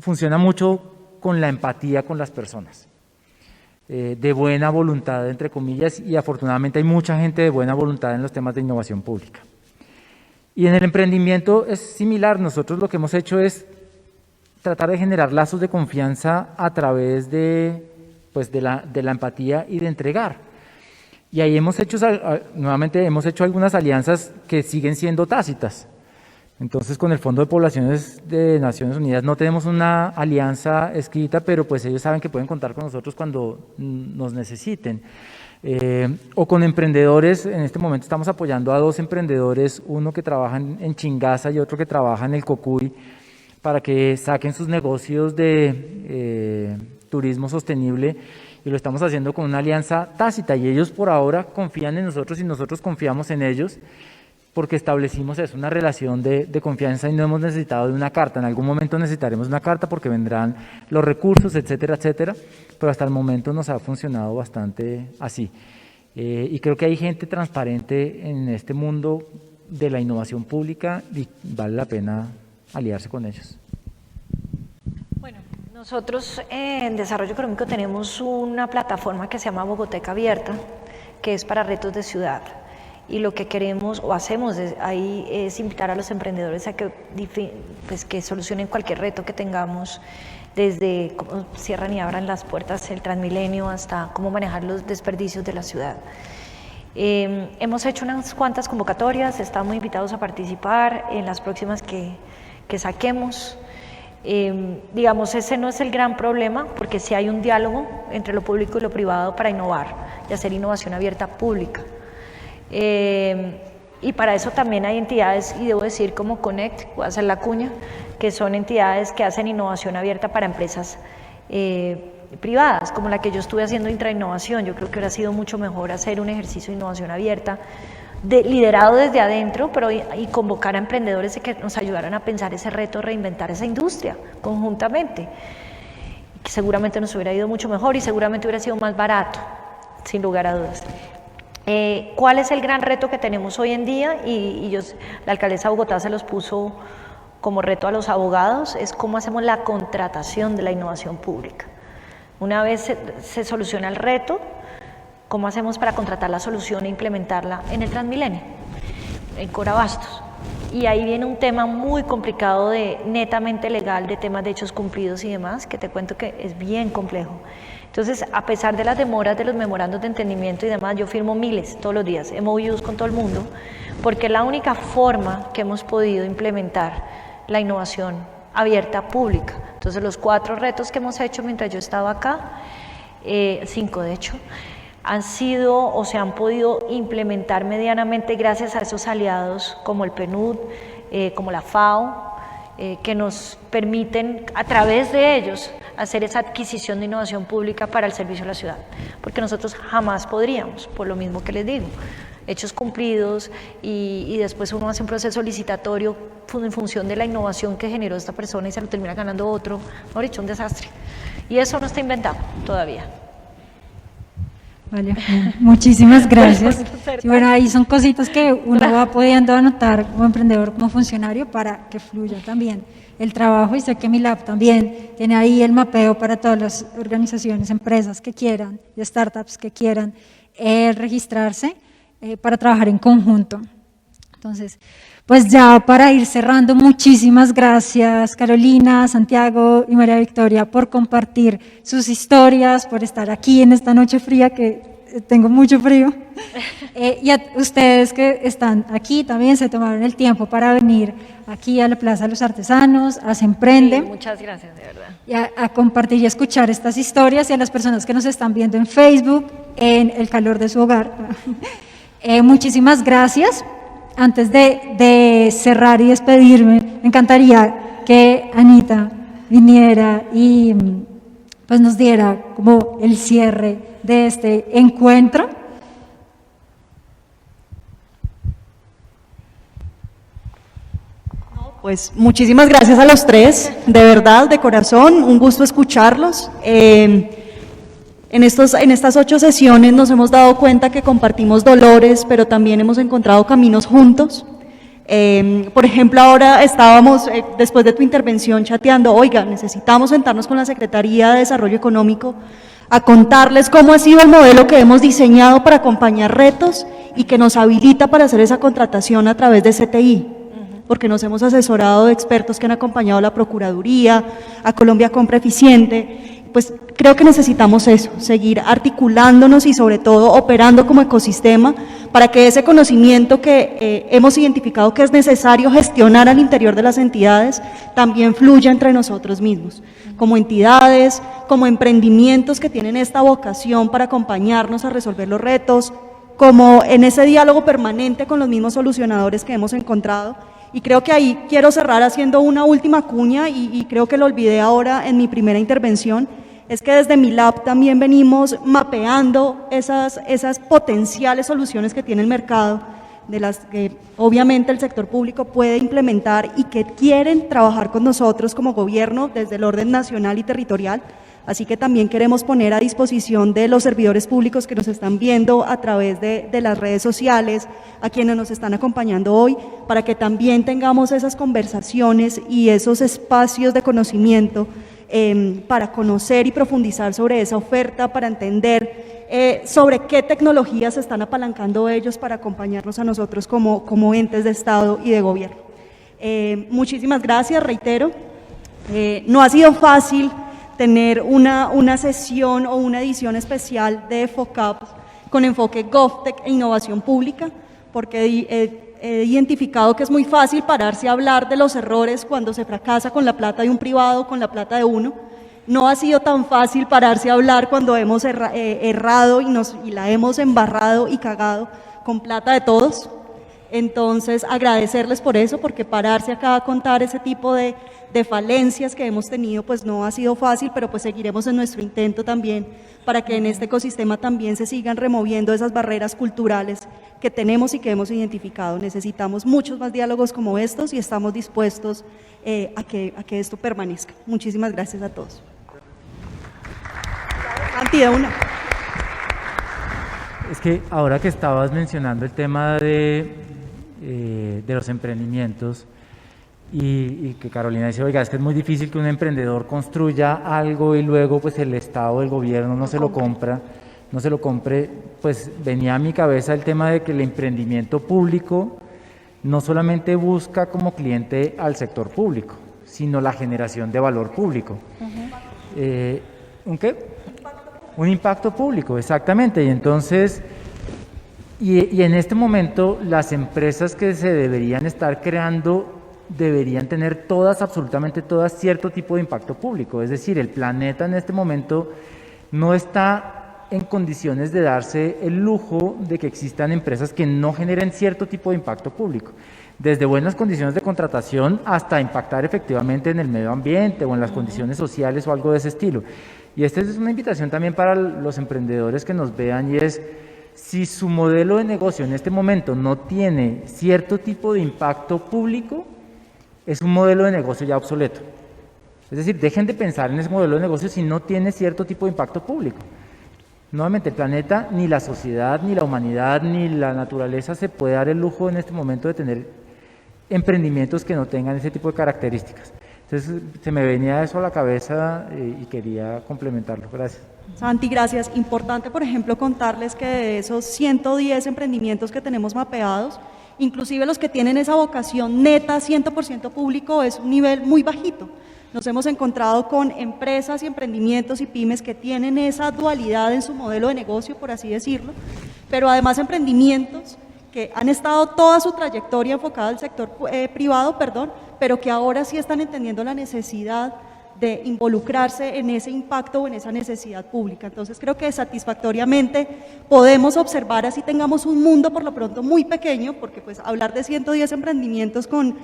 funciona mucho con la empatía con las personas. De buena voluntad, entre comillas, y afortunadamente hay mucha gente de buena voluntad en los temas de innovación pública. Y en el emprendimiento es similar. Nosotros lo que hemos hecho es tratar de generar lazos de confianza a través de la empatía y de entregar. Y ahí nuevamente hemos hecho algunas alianzas que siguen siendo tácitas. Entonces, con el Fondo de Poblaciones de Naciones Unidas no tenemos una alianza escrita, pero pues ellos saben que pueden contar con nosotros cuando nos necesiten. O con emprendedores, en este momento estamos apoyando a 2 emprendedores, uno que trabaja en Chingaza y otro que trabaja en el Cocuy, para que saquen sus negocios de turismo sostenible, y lo estamos haciendo con una alianza tácita, y ellos por ahora confían en nosotros y nosotros confiamos en ellos, porque establecimos una relación de confianza y no hemos necesitado de una carta. En algún momento necesitaremos una carta porque vendrán los recursos, etcétera, etcétera, pero hasta el momento nos ha funcionado bastante así. Y creo que hay gente transparente en este mundo de la innovación pública y vale la pena aliarse con ellos. Bueno, nosotros en Desarrollo Económico tenemos una plataforma que se llama Bogoteca Abierta, que es para retos de ciudad. Y lo que queremos o hacemos ahí es invitar a los emprendedores a que solucionen cualquier reto que tengamos, desde cómo cierran y abran las puertas del Transmilenio hasta cómo manejar los desperdicios de la ciudad. Hemos hecho unas cuantas convocatorias, estamos invitados a participar en las próximas que saquemos. Digamos, ese no es el gran problema, porque sí hay un diálogo entre lo público y lo privado para innovar y hacer innovación abierta pública. Y para eso también hay entidades, y debo decir como Connect, voy a hacer la cuña, que son entidades que hacen innovación abierta para empresas privadas, como la que yo estuve haciendo intrainnovación. Yo creo que hubiera sido mucho mejor hacer un ejercicio de innovación abierta, liderado desde adentro, pero y convocar a emprendedores que nos ayudaran a pensar ese reto, reinventar esa industria conjuntamente, que seguramente nos hubiera ido mucho mejor y seguramente hubiera sido más barato, sin lugar a dudas. ¿Cuál es el gran reto que tenemos hoy en día? La alcaldesa de Bogotá se los puso como reto a los abogados, es cómo hacemos la contratación de la innovación pública. Una vez se soluciona el reto, ¿cómo hacemos para contratar la solución e implementarla en el Transmilenio, en Corabastos? Y ahí viene un tema muy complicado netamente legal, de temas de hechos cumplidos y demás, que te cuento que es bien complejo. Entonces, a pesar de las demoras de los memorandos de entendimiento y demás, yo firmo miles todos los días, MOUs con todo el mundo, porque es la única forma que hemos podido implementar la innovación abierta pública. Entonces, los 4 retos que hemos hecho mientras yo estaba acá, 5 de hecho, han sido o se han podido implementar medianamente gracias a esos aliados como el PNUD, como la FAO, que nos permiten a través de ellos hacer esa adquisición de innovación pública para el servicio a la ciudad, porque nosotros jamás podríamos, por lo mismo que les digo, hechos cumplidos y después uno hace un proceso licitatorio en función de la innovación que generó esta persona y se lo termina ganando otro, mejor dicho, un desastre. Y eso no está inventado todavía. Vale, muchísimas gracias. Sí, bueno, ahí son cositas que uno va pudiendo anotar como emprendedor, como funcionario, para que fluya también el trabajo. Y sé que MILAB también tiene ahí el mapeo para todas las organizaciones, empresas que quieran, y startups que quieran registrarse para trabajar en conjunto. Entonces, pues ya para ir cerrando, muchísimas gracias Carolina, Santiago y María Victoria por compartir sus historias, por estar aquí en esta noche fría, que tengo mucho frío, y a ustedes que están aquí también se tomaron el tiempo para venir aquí a la Plaza de los Artesanos, a Se Emprende. Sí, muchas gracias, de verdad. Y a compartir y escuchar estas historias, y a las personas que nos están viendo en Facebook, en el calor de su hogar. Muchísimas gracias. Antes de cerrar y despedirme, me encantaría que Anita viniera y pues nos diera como el cierre de este encuentro. Pues muchísimas gracias a los 3, de verdad, de corazón, un gusto escucharlos. En estas 8 sesiones nos hemos dado cuenta que compartimos dolores, pero también hemos encontrado caminos juntos. Por ejemplo, ahora estábamos, después de tu intervención, chateando, oiga, necesitamos sentarnos con la Secretaría de Desarrollo Económico a contarles cómo ha sido el modelo que hemos diseñado para acompañar retos y que nos habilita para hacer esa contratación a través de CTI, porque nos hemos asesorado de expertos que han acompañado a la Procuraduría, a Colombia Compra Eficiente. Pues creo que necesitamos eso, seguir articulándonos y sobre todo operando como ecosistema para que ese conocimiento que hemos identificado que es necesario gestionar al interior de las entidades también fluya entre nosotros mismos, como entidades, como emprendimientos que tienen esta vocación para acompañarnos a resolver los retos, como en ese diálogo permanente con los mismos solucionadores que hemos encontrado. Y creo que ahí quiero cerrar haciendo una última cuña, y creo que lo olvidé ahora en mi primera intervención, es que desde MILAB también venimos mapeando esas potenciales soluciones que tiene el mercado, de las que obviamente el sector público puede implementar y que quieren trabajar con nosotros como gobierno desde el orden nacional y territorial. Así que también queremos poner a disposición de los servidores públicos que nos están viendo a través de las redes sociales, a quienes nos están acompañando hoy, para que también tengamos esas conversaciones y esos espacios de conocimiento para conocer y profundizar sobre esa oferta, para entender sobre qué tecnologías se están apalancando ellos para acompañarnos a nosotros como entes de Estado y de gobierno. Muchísimas gracias, reitero. No ha sido fácil tener una sesión o una edición especial de FOCAP con enfoque GovTech e innovación pública, porque he identificado que es muy fácil pararse a hablar de los errores cuando se fracasa con la plata de un privado, con la plata de uno. No ha sido tan fácil pararse a hablar cuando hemos errado y la hemos embarrado y cagado con plata de todos. Entonces, agradecerles por eso, porque pararse acá a contar ese tipo de falencias que hemos tenido, pues no ha sido fácil, pero pues seguiremos en nuestro intento también para que en este ecosistema también se sigan removiendo esas barreras culturales que tenemos y que hemos identificado. Necesitamos muchos más diálogos como estos y estamos dispuestos a que esto permanezca. Muchísimas gracias a todos. Santi, de una. Es que ahora que estabas mencionando el tema de los emprendimientos y que Carolina dice, oiga, es que es muy difícil que un emprendedor construya algo y luego pues el Estado, el gobierno no se lo compre, pues venía a mi cabeza el tema de que el emprendimiento público no solamente busca como cliente al sector público, sino la generación de valor público. ¿Un qué? Un impacto público, exactamente. Y entonces, y en este momento las empresas que se deberían estar creando deberían tener todas, absolutamente todas, cierto tipo de impacto público. Es decir, el planeta en este momento no está en condiciones de darse el lujo de que existan empresas que no generen cierto tipo de impacto público. Desde buenas condiciones de contratación hasta impactar efectivamente en el medio ambiente o en las condiciones sociales o algo de ese estilo. Y esta es una invitación también para los emprendedores que nos vean y es, si su modelo de negocio en este momento no tiene cierto tipo de impacto público, es un modelo de negocio ya obsoleto. Es decir, dejen de pensar en ese modelo de negocio si no tiene cierto tipo de impacto público. Nuevamente, el planeta, ni la sociedad, ni la humanidad, ni la naturaleza se puede dar el lujo en este momento de tener emprendimientos que no tengan ese tipo de características. Entonces, se me venía eso a la cabeza y quería complementarlo. Gracias. Santi, gracias. Importante, por ejemplo, contarles que de esos 110 emprendimientos que tenemos mapeados, inclusive los que tienen esa vocación neta 100% público, es un nivel muy bajito. Nos hemos encontrado con empresas y emprendimientos y pymes que tienen esa dualidad en su modelo de negocio, por así decirlo, pero además emprendimientos que han estado toda su trayectoria enfocada al sector privado, pero que ahora sí están entendiendo la necesidad de involucrarse en ese impacto o en esa necesidad pública. Entonces creo que satisfactoriamente podemos observar, así tengamos un mundo por lo pronto muy pequeño, porque pues hablar de 110 emprendimientos con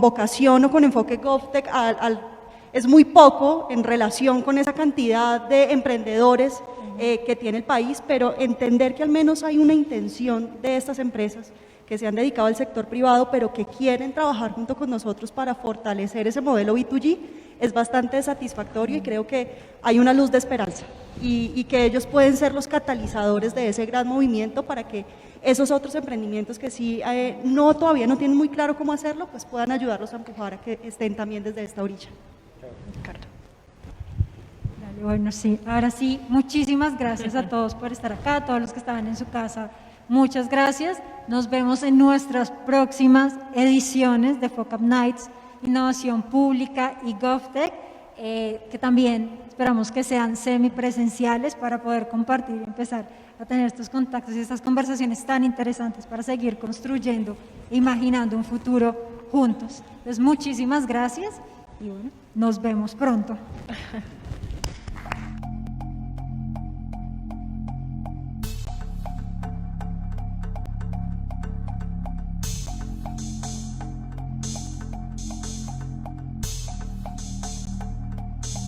vocación o con enfoque GovTech es muy poco en relación con esa cantidad de emprendedores que tiene el país, pero entender que al menos hay una intención de estas empresas que se han dedicado al sector privado, pero que quieren trabajar junto con nosotros para fortalecer ese modelo B2G, es bastante satisfactorio y creo que hay una luz de esperanza y que ellos pueden ser los catalizadores de ese gran movimiento para que esos otros emprendimientos que sí todavía no tienen muy claro cómo hacerlo, pues puedan ayudarlos a empujar a que estén también desde esta orilla. Dale, bueno, sí, ahora sí, muchísimas gracias a todos por estar acá, a todos los que estaban en su casa. Muchas gracias. Nos vemos en nuestras próximas ediciones de FOCAP Nights, Innovación Pública y GovTech, que también esperamos que sean semipresenciales para poder compartir y empezar a tener estos contactos y estas conversaciones tan interesantes para seguir construyendo e imaginando un futuro juntos. Entonces, muchísimas gracias y bueno, nos vemos pronto.